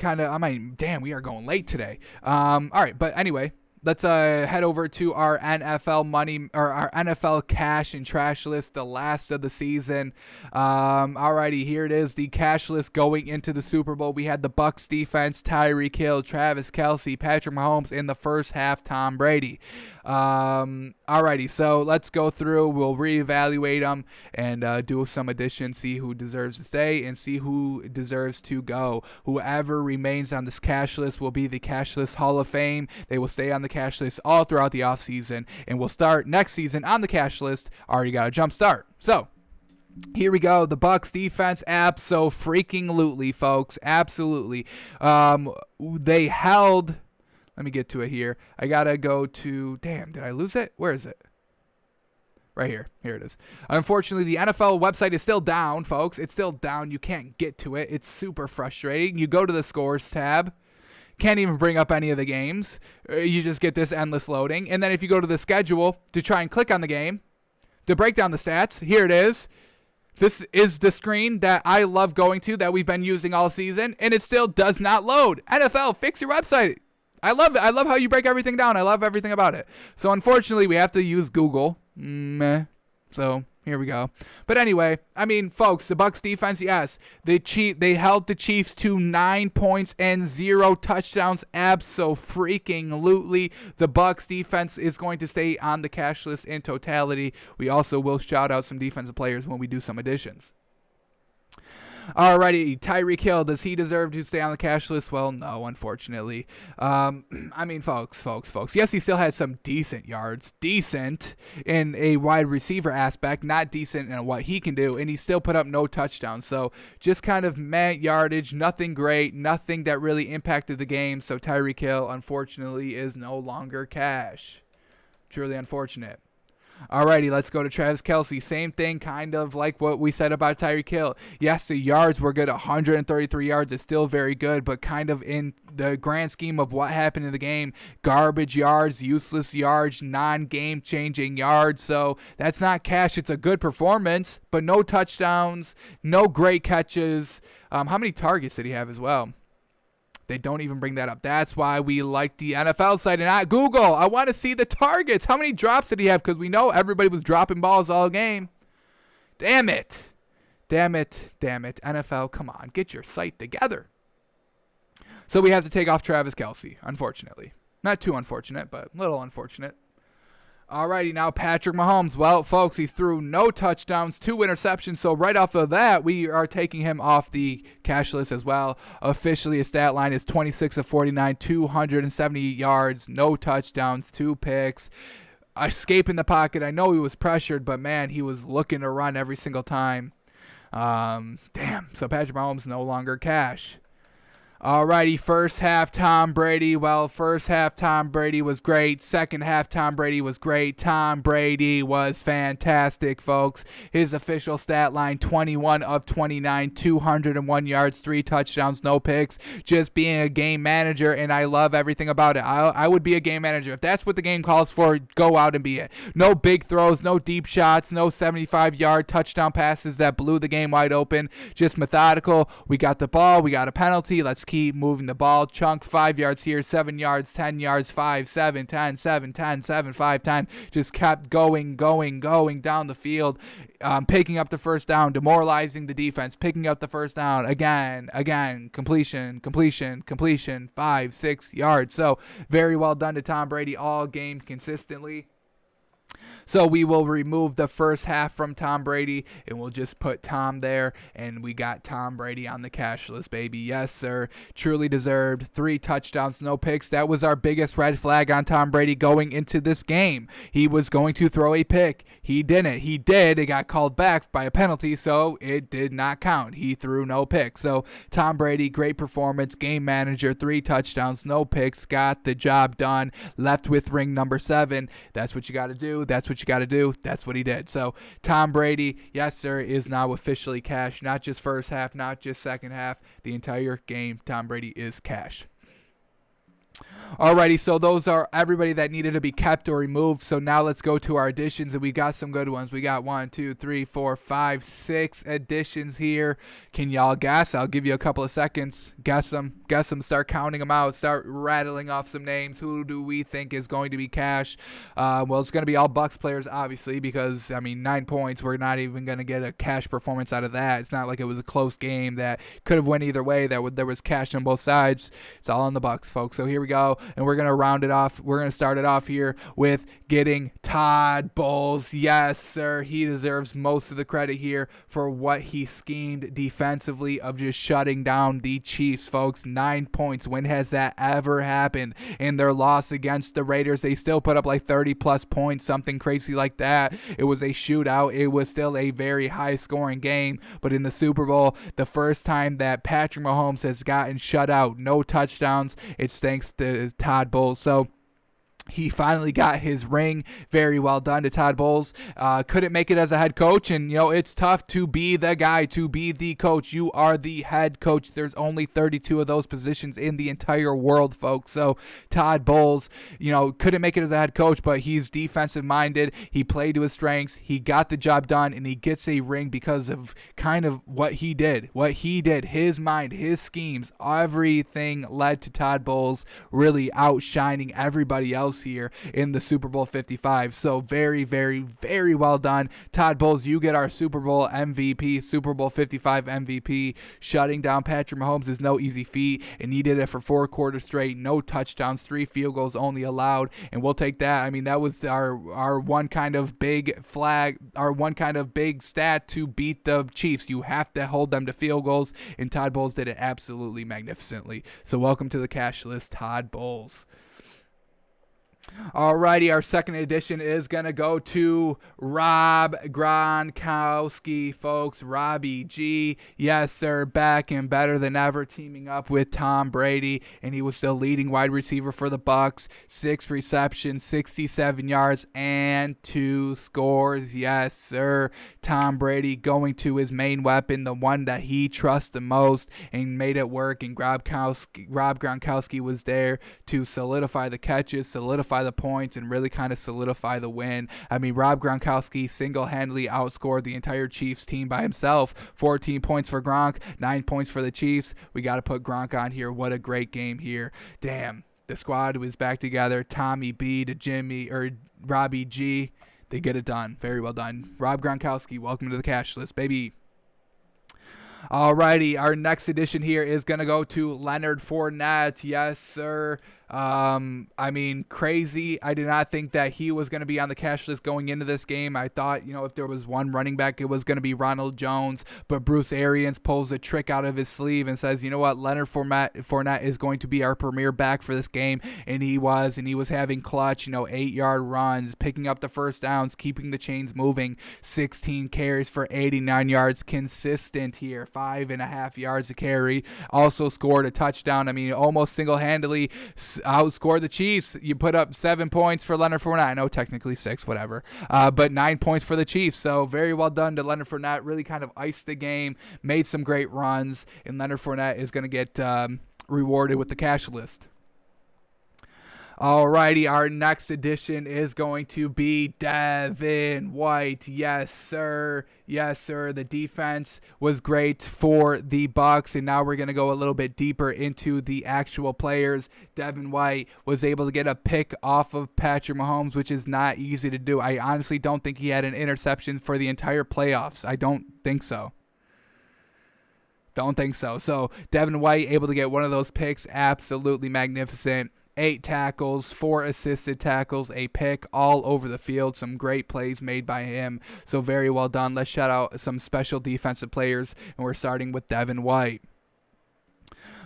we are going late today. All right, but anyway. Let's head over to our NFL money or our NFL cash and trash list, the last of the season. Alrighty, here it is, the cash list going into the Super Bowl. We had the Bucs defense, Tyreek Hill, Travis Kelce, Patrick Mahomes, in the first half, Tom Brady. Alrighty, so let's go through. We'll reevaluate them and do some additions, see who deserves to stay and see who deserves to go. Whoever remains on this cash list will be the Cash List Hall of Fame. They will stay on the cash list all throughout the offseason, and we'll start next season on the cash list. Already got a jump start. So here we go. The Bucs defense, abso-freaking-lutely, folks. Absolutely. They held. Let me get to it here. I got to go to. Damn, did I lose it? Where is it? Right here. Here it is. Unfortunately, the NFL website is still down, folks. It's still down. You can't get to it. It's super frustrating. You go to the scores tab. Can't even bring up any of the games. You just get this endless loading. And then if you go to the schedule to try and click on the game, to break down the stats, here it is. This is the screen that I love going to, that we've been using all season, and it still does not load. NFL, fix your website. I love it. I love how you break everything down. I love everything about it. So unfortunately, we have to use Google. So here we go. But anyway, folks, the Bucs defense, yes, they held the Chiefs to 9 points and 0 touchdowns. Abso-freaking-lutely. The Bucs defense is going to stay on the cash list in totality. We also will shout out some defensive players when we do some additions. Alrighty, Tyreek Hill, does he deserve to stay on the cash list? Well, no, unfortunately. Folks. Yes, he still had some decent yards. Decent in a wide receiver aspect, not decent in what he can do, and he still put up no touchdowns. So just kind of meh yardage, nothing great, nothing that really impacted the game. So Tyreek Hill, unfortunately, is no longer cash. Truly unfortunate. Alrighty, let's go to Travis Kelce. Same thing, kind of like what we said about Tyreek Hill. Yes, the yards were good. 133 yards is still very good, but kind of in the grand scheme of what happened in the game, garbage yards, useless yards, non-game changing yards. So that's not cash. It's a good performance, but no touchdowns, no great catches. How many targets did he have as well? They don't even bring that up. That's why we like the NFL site and not Google. I want to see the targets. How many drops did he have? Because we know everybody was dropping balls all game. Damn it. Damn it. NFL, come on, get your sight together. So we have to take off Travis Kelce, unfortunately. Not too unfortunate, but a little unfortunate. Alrighty, now Patrick Mahomes. Well, folks, he threw no touchdowns, 2 interceptions. So right off of that, we are taking him off the cash list as well. Officially, his stat line is 26 of 49, 270 yards, no touchdowns, 2 picks. Escape in the pocket. I know he was pressured, but man, he was looking to run every single time. Damn. So Patrick Mahomes no longer cash. Alrighty, first half Tom Brady. Well, first half Tom Brady was great. Second half Tom Brady was great. Tom Brady was fantastic, folks. His official stat line, 21 of 29, 201 yards, 3 touchdowns, no picks. Just being a game manager, and I love everything about it. I would be a game manager. If that's what the game calls for, go out and be it. No big throws, no deep shots, no 75-yard touchdown passes that blew the game wide open. Just methodical. We got the ball. We got a penalty. Let's keep moving the ball. Chunk 5 yards here, 7 yards, 10 yards, 5, 7, 10, 7, 10, 7, 5, 10. Just kept going down the field, picking up the first down, demoralizing the defense, picking up the first down again, completion, 5, 6 yards. So very well done to Tom Brady all game consistently. So we will remove the first half from Tom Brady, and we'll just put Tom there, and we got Tom Brady on the cash list, baby. Yes, sir. Truly deserved. 3 touchdowns, no picks. That was our biggest red flag on Tom Brady going into this game. He was going to throw a pick. He didn't. He did. It got called back by a penalty, so it did not count. He threw no picks. So Tom Brady, great performance, game manager, 3 touchdowns, no picks, got the job done, left with ring number 7. That's what you got to do. That's what you got to do. That's what he did. So Tom Brady, yes, sir, is now officially cash. Not just first half, not just second half. The entire game, Tom Brady is cash. Alrighty, so those are everybody that needed to be kept or removed. So now let's go to our additions, and we got some good ones. We got 1, 2, 3, 4, 5, 6 additions here. Can y'all guess? I'll give you a couple of seconds. Guess them. Start counting them out. Start rattling off some names. Who do we think is going to be cash? Well, it's going to be all Bucs players, obviously, because, 9 points. We're not even going to get a cash performance out of that. It's not like it was a close game that could have went either way. There was cash on both sides. It's all on the Bucs, folks. So here we go. And we're going to round it off. We're going to start it off here with getting Todd Bowles. Yes, sir. He deserves most of the credit here for what he schemed defensively of just shutting down the Chiefs, folks. 9 points. When has that ever happened? In their loss against the Raiders, they still put up like 30-plus points, something crazy like that. It was a shootout. It was still a very high-scoring game. But in the Super Bowl, the first time that Patrick Mahomes has gotten shut out, no touchdowns, it's thanks to Todd Bowles. So he finally got his ring. Very well done to Todd Bowles. Couldn't make it as a head coach, and it's tough to be the guy, to be the coach. You are the head coach. There's only 32 of those positions in the entire world, folks. So Todd Bowles, couldn't make it as a head coach, but he's defensive minded. He played to his strengths. He got the job done, and he gets a ring because of kind of what he did. His mind, his schemes, everything led to Todd Bowles really outshining everybody else here in the Super Bowl 55. So very, very, very well done. Todd Bowles, you get our Super Bowl MVP, Super Bowl 55 MVP. Shutting down Patrick Mahomes is no easy feat, and he did it for 4 quarters straight. No touchdowns, 3 field goals only allowed, and we'll take that. That was our one kind of big flag, our one kind of big stat to beat the Chiefs. You have to hold them to field goals, and Todd Bowles did it absolutely magnificently. So welcome to the cash list, Todd Bowles. Alrighty, our second edition is going to go to Rob Gronkowski, folks. Robbie G, yes, sir, back and better than ever, teaming up with Tom Brady, and he was still leading wide receiver for the Bucs. 6 receptions, 67 yards, and 2 scores. Yes, sir. Tom Brady going to his main weapon, the one that he trusts the most, and made it work, and Rob Gronkowski was there to solidify the catches, solidify the points, and really kind of solidify the win. Rob Gronkowski single-handedly outscored the entire Chiefs team by himself. 14 points for Gronk, 9 points for the Chiefs. We got to put Gronk on here. What a great game here. Damn, the squad was back together. Tommy B to Robbie G. They get it done. Very well done. Rob Gronkowski, welcome to the cash list, baby. Alrighty, our next edition here is going to go to Leonard Fournette. Yes, sir. I mean, crazy. I did not think that he was going to be on the cash list going into this game. I thought, if there was one running back, it was going to be Ronald Jones. But Bruce Arians pulls a trick out of his sleeve and says, you know what, Leonard Fournette is going to be our premier back for this game. And he was having clutch, 8-yard runs, picking up the first downs, keeping the chains moving, 16 carries for 89 yards, consistent here, 5.5 yards a carry. Also scored a touchdown. I mean, almost single-handedly outscored the Chiefs. You put up 7 points for Leonard Fournette. I know technically 6, whatever. But 9 points for the Chiefs. So very well done to Leonard Fournette. Really kind of iced the game, made some great runs, and Leonard Fournette is going to get rewarded with the cash list. Alrighty, our next edition is going to be Devin White. Yes, sir. Yes, sir. The defense was great for the Bucs, and now we're going to go a little bit deeper into the actual players. Devin White was able to get a pick off of Patrick Mahomes, which is not easy to do. I honestly don't think he had an interception for the entire playoffs. I don't think so. Don't think so. So Devin White able to get one of those picks, absolutely magnificent. 8 tackles, 4 assisted tackles, a pick all over the field. Some great plays made by him. So very well done. Let's shout out some special defensive players, and we're starting with Devin White.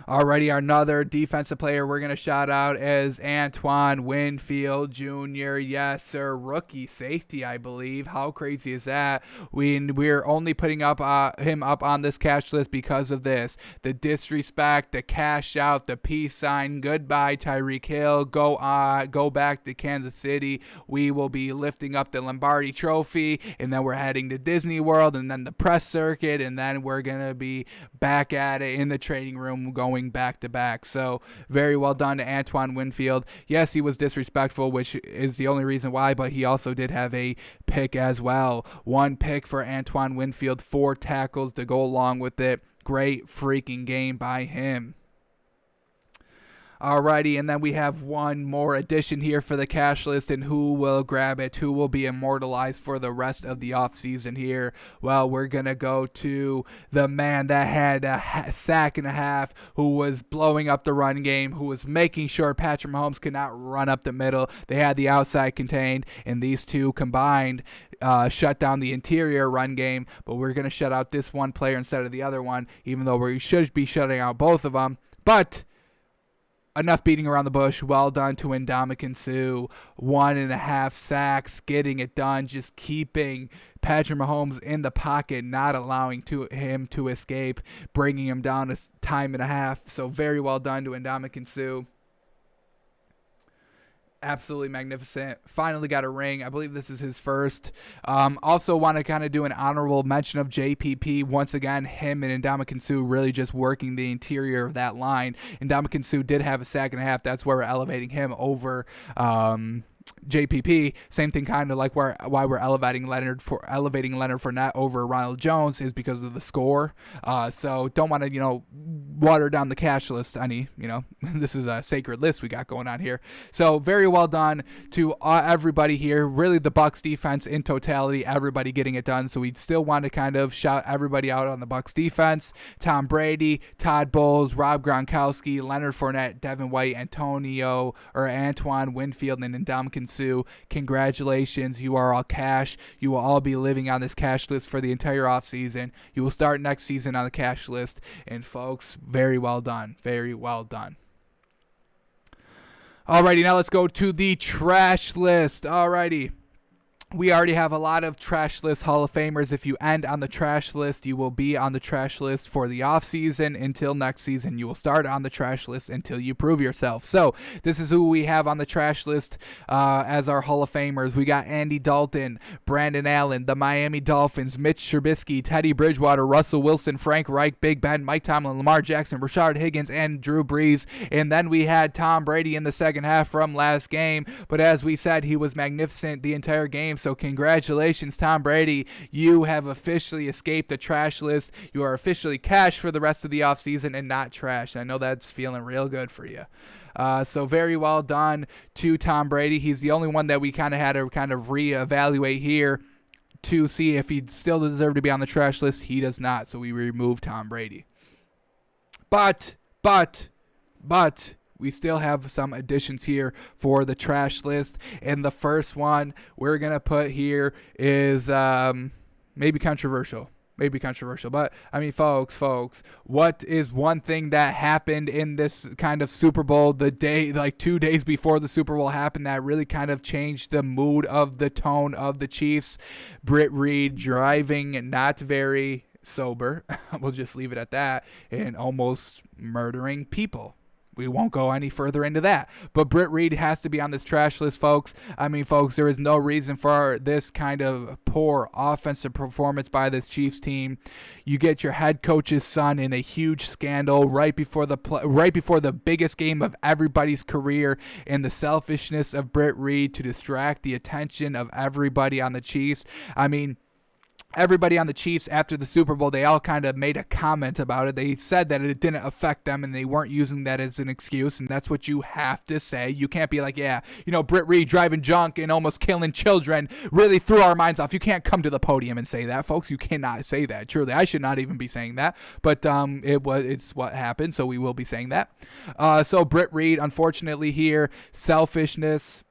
Already, another defensive player we're going to shout out is Antoine Winfield Jr. Yes, sir. Rookie safety, I believe. How crazy is that? We're only putting him up on this cash list because of this. The disrespect, the cash out, the peace sign. Goodbye, Tyreek Hill. Go back to Kansas City. We will be lifting up the Lombardi Trophy, and then we're heading to Disney World, and then the press circuit, and then we're going to be back at it in the trading room going back to back. So very well done to Antoine Winfield. Yes, he was disrespectful, which is the only reason why, but he also did have a pick as well. 1 pick for Antoine Winfield, 4 tackles to go along with it. Great freaking game by him. Alrighty, and then we have one more addition here for the cash list, and who will grab it? Who will be immortalized for the rest of the offseason here? Well, we're going to go to the man that had a sack and a half, who was blowing up the run game, who was making sure Patrick Mahomes could not run up the middle. They had the outside contained, and these two combined shut down the interior run game, but we're going to shut out this one player instead of the other one, even though we should be shutting out both of them. But enough beating around the bush. Well done to Ndamukong Suh. 1.5 sacks, getting it done, just keeping Patrick Mahomes in the pocket, not allowing him to escape, bringing him down a time and a half. So very well done to Ndamukong Suh. Absolutely magnificent. Finally got a ring. I believe this is his first. Also want to kind of do an honorable mention of JPP. Once again, him and Ndamukong Suh really just working the interior of that line. Ndamukong Suh did have a sack and a half. That's where we're elevating him over JPP. Same thing, kind of like why we're elevating Leonard Fournette over Ronald Jones is because of the score. So don't want to water down the cash list any. This is a sacred list we got going on here. So very well done to everybody here. Really, the Bucs defense in totality, everybody getting it done. So we still want to kind of shout everybody out on the Bucs defense: Tom Brady, Todd Bowles, Rob Gronkowski, Leonard Fournette, Devin White, Antoine Winfield, and Ndamukong Suh. Congratulations, you are all cash. You will all be living on this cash list for the entire offseason. You will start next season on the cash list, and folks, very well done. Very well done. Alrighty, now let's go to the trash list. Alrighty. We already have a lot of trash list Hall of Famers. If you end on the trash list, you will be on the trash list for the offseason until next season. You will start on the trash list until you prove yourself. So this is who we have on the trash list as our Hall of Famers. We got Andy Dalton, Brandon Allen, the Miami Dolphins, Mitch Trubisky, Teddy Bridgewater, Russell Wilson, Frank Reich, Big Ben, Mike Tomlin, Lamar Jackson, Rashard Higgins, and Drew Brees. And then we had Tom Brady in the second half from last game. But as we said, he was magnificent the entire game. So congratulations, Tom Brady. You have officially escaped the trash list. You are officially cash for the rest of the offseason and not trash. I know that's feeling real good for you. So very well done to Tom Brady. He's the only one that we kind of had to reevaluate here. to see if he still deserved to be on the trash list. He does not, so we remove Tom Brady. But we still have some additions here for the trash list. And the first one we're going to put here is maybe controversial. But I mean, folks, what is one thing that happened in this kind of Super Bowl the day, like 2 days before the Super Bowl happened, that really kind of changed the mood of the tone of the Chiefs? Britt Reid driving not very sober, we'll just leave it at that, and almost murdering people. We won't go any further into that. But Britt Reid has to be on this trash list, folks. I mean, folks, there is no reason for this kind of poor offensive performance by this Chiefs team. You get your head coach's son in a huge scandal right before the biggest game of everybody's career, and the selfishness of Britt Reid to distract the attention of everybody on the Chiefs. I mean, everybody on the Chiefs after the Super Bowl, they all kind of made a comment about it. They said that it didn't affect them and they weren't using that as an excuse, and that's what you have to say. You can't be like, yeah, Britt Reid driving junk and almost killing children really threw our minds off. You can't come to the podium and say that, folks. You cannot say that. Truly, I should not even be saying that, but it's what happened, so we will be saying that. So Britt Reid, unfortunately here, selfishness,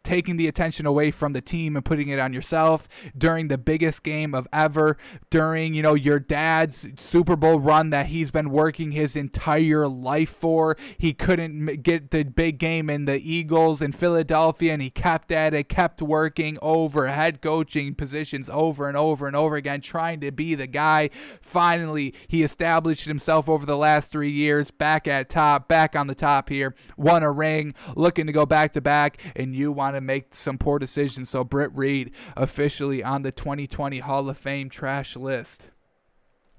taking the attention away from the team and putting it on yourself during the biggest game of ever, during, your dad's Super Bowl run that he's been working his entire life for. He couldn't get the big game in the Eagles in Philadelphia, and he kept at it, kept working over head coaching positions over and over and over again, trying to be the guy. Finally, he established himself over the last 3 years, back on the top here, won a ring, looking to go back to back, and you want to make some poor decisions. So Britt Reid officially on the 2020 Hall of Fame trash list.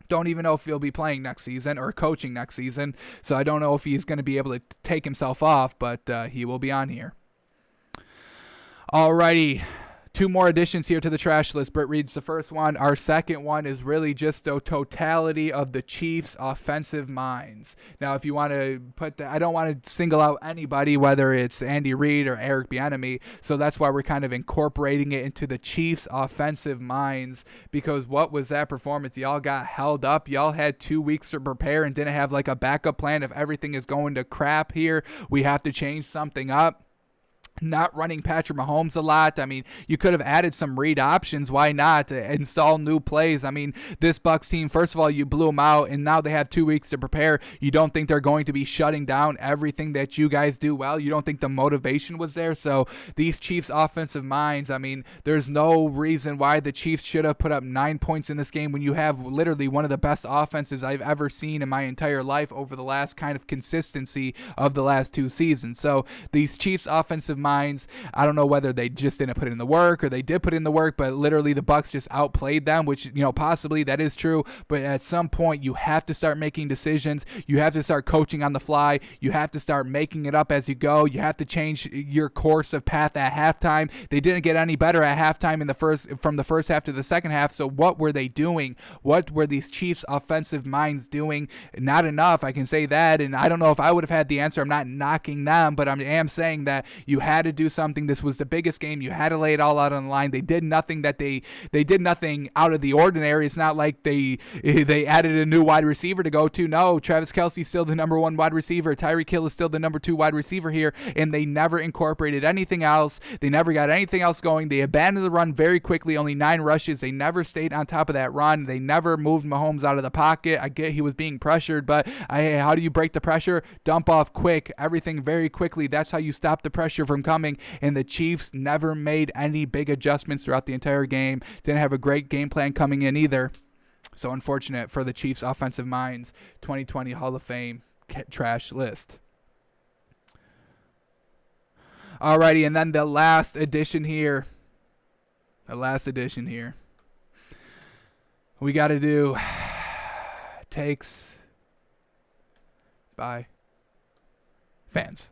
Don't even know if he'll be playing next season or coaching next season, so I don't know if he's going to be able to take himself off, but he will be on here. Alrighty. 2 more additions here to the trash list. Britt Reid's the first one. Our second one is really just the totality of the Chiefs' offensive minds. Now, if you want to put that, I don't want to single out anybody, whether it's Andy Reid or Eric Bieniemy, so that's why we're kind of incorporating it into the Chiefs' offensive minds, because what was that performance? Y'all got held up. Y'all had 2 weeks to prepare and didn't have like a backup plan. If everything is going to crap here, we have to change something up. Not running Patrick Mahomes a lot. I mean, you could have added some read options. Why not install new plays? I mean, this Bucs team, first of all, you blew them out, and now they have 2 weeks to prepare. You don't think they're going to be shutting down everything that you guys do well? You don't think the motivation was there? So these Chiefs offensive minds, I mean, there's no reason why the Chiefs should have put up 9 points in this game when you have literally one of the best offenses I've ever seen in my entire life over the last kind of consistency of the last 2 seasons. So these Chiefs offensive minds, I don't know whether they just didn't put in the work or they did put in the work, but literally the Bucs just outplayed them, which, possibly that is true. But at some point, you have to start making decisions. You have to start coaching on the fly. You have to start making it up as you go. You have to change your course of path at halftime. They didn't get any better at halftime from the first half to the second half. So what were they doing? What were these Chiefs offensive minds doing? Not enough. I can say that. And I don't know if I would have had the answer. I'm not knocking them, but I am saying that you had to do something. This was the biggest game. You had to lay it all out on the line. They did nothing they did nothing out of the ordinary. It's not like they added a new wide receiver to go to. No, Travis Kelce's still the number 1 wide receiver. Tyreek Hill is still the number 2 wide receiver here, and they never incorporated anything else. They never got anything else going. They abandoned the run very quickly, only 9 rushes. They never stayed on top of that run. They never moved Mahomes out of the pocket. I get he was being pressured, but how do you break the pressure? Dump off quick, everything very quickly. That's how you stop the pressure from coming, and the Chiefs never made any big adjustments throughout the entire game. Didn't have a great game plan coming in either. So unfortunate for the Chiefs offensive minds. 2020 Hall of Fame trash list. Alrighty, and then the last addition here. We got to do takes by fans.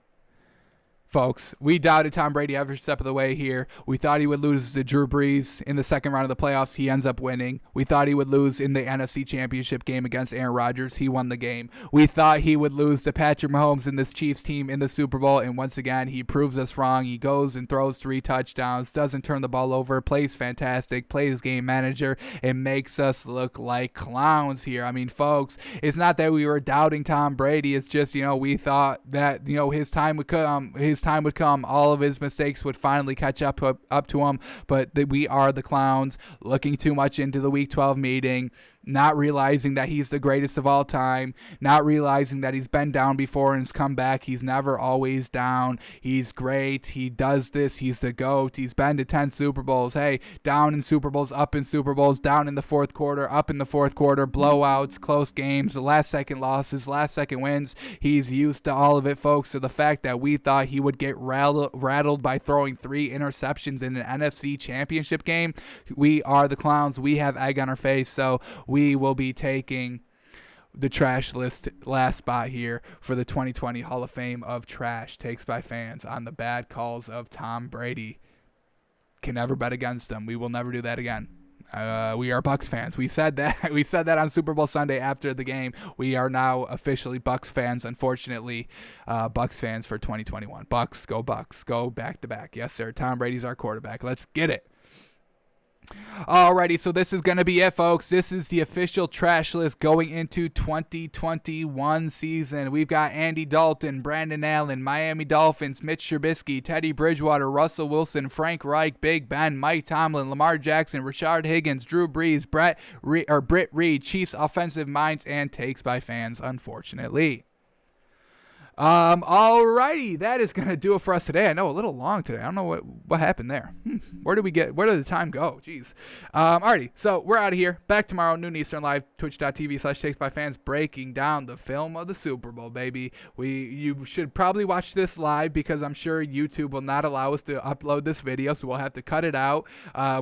folks. We doubted Tom Brady every step of the way here. We thought he would lose to Drew Brees in the second round of the playoffs. He ends up winning. We thought he would lose in the NFC Championship game against Aaron Rodgers. He won the game. We thought he would lose to Patrick Mahomes in this Chiefs team in the Super Bowl, and once again, he proves us wrong. He goes and throws 3 touchdowns, doesn't turn the ball over, plays fantastic, plays game manager, and makes us look like clowns here. I mean, folks, it's not that we were doubting Tom Brady. It's just, we thought that, his time would come. All of his mistakes would finally catch up to him. But we are the clowns, looking too much into the Week 12 meeting, not realizing that he's the greatest of all time, not realizing that he's been down before and has come back. He's never always down. He's great. He does this. He's the GOAT. He's been to 10 Super Bowls. Hey, down in Super Bowls, up in Super Bowls, down in the fourth quarter, up in the fourth quarter, blowouts, close games, last-second losses, last-second wins. He's used to all of it, folks. So the fact that we thought he would get rattled by throwing 3 interceptions in an NFC Championship game, we are the clowns. We have egg on our face, so we will be taking the trash list last spot here for the 2020 Hall of Fame of Trash Takes by Fans on the bad calls of Tom Brady. Can never bet against him. We will never do that again. We are Bucs fans. We said that. We said that on Super Bowl Sunday after the game. We are now officially Bucs fans. Unfortunately, Bucs fans for 2021. Bucs, go back to back. Yes, sir. Tom Brady's our quarterback. Let's get it. Alrighty, so this is going to be it, folks. This is the official trash list going into 2021 season. We've got Andy Dalton, Brandon Allen, Miami Dolphins, Mitch Trubisky, Teddy Bridgewater, Russell Wilson, Frank Reich, Big Ben, Mike Tomlin, Lamar Jackson, Rashard Higgins, Drew Brees, Britt Reed, Chiefs offensive minds and takes by fans, unfortunately. Alrighty, that is going to do it for us today. I know a little long today. I don't know what happened there. Where did the time go? Jeez. Alrighty, so we're out of here. Back tomorrow, noon Eastern, live, twitch.tv/takesbyfans, breaking down the film of the Super Bowl, baby. You should probably watch this live because I'm sure YouTube will not allow us to upload this video, so we'll have to cut it out.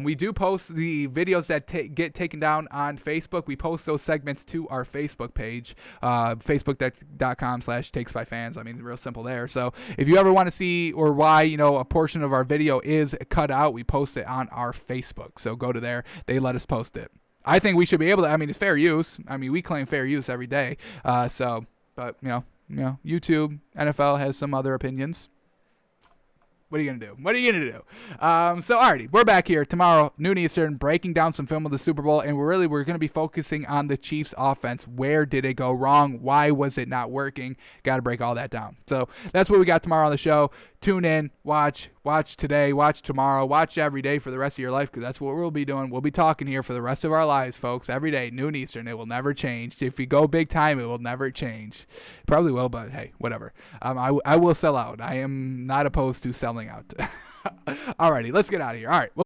We do post the videos that get taken down on Facebook. We post those segments to our Facebook page, facebook.com/takesbyfans. I mean, real simple there. So if you ever want to see or why, a portion of our video is cut out, we post it on our Facebook. So go to there. They let us post it. I think we should be able to. I mean, it's fair use. I mean, we claim fair use every day. But YouTube, NFL has some other opinions. What are you going to do? So, alrighty, we're back here tomorrow, noon Eastern, breaking down some film of the Super Bowl, and we're going to be focusing on the Chiefs offense. Where did it go wrong? Why was it not working? Got to break all that down. So, that's what we got tomorrow on the show. Tune in, watch today, watch tomorrow, watch every day for the rest of your life, because that's what we'll be doing. We'll be talking here for the rest of our lives, folks, every day, noon Eastern. It will never change. If we go big time, it will never change. Probably will, but hey, whatever. I will sell out. I am not opposed to selling out. Alrighty, let's get out of here. All right.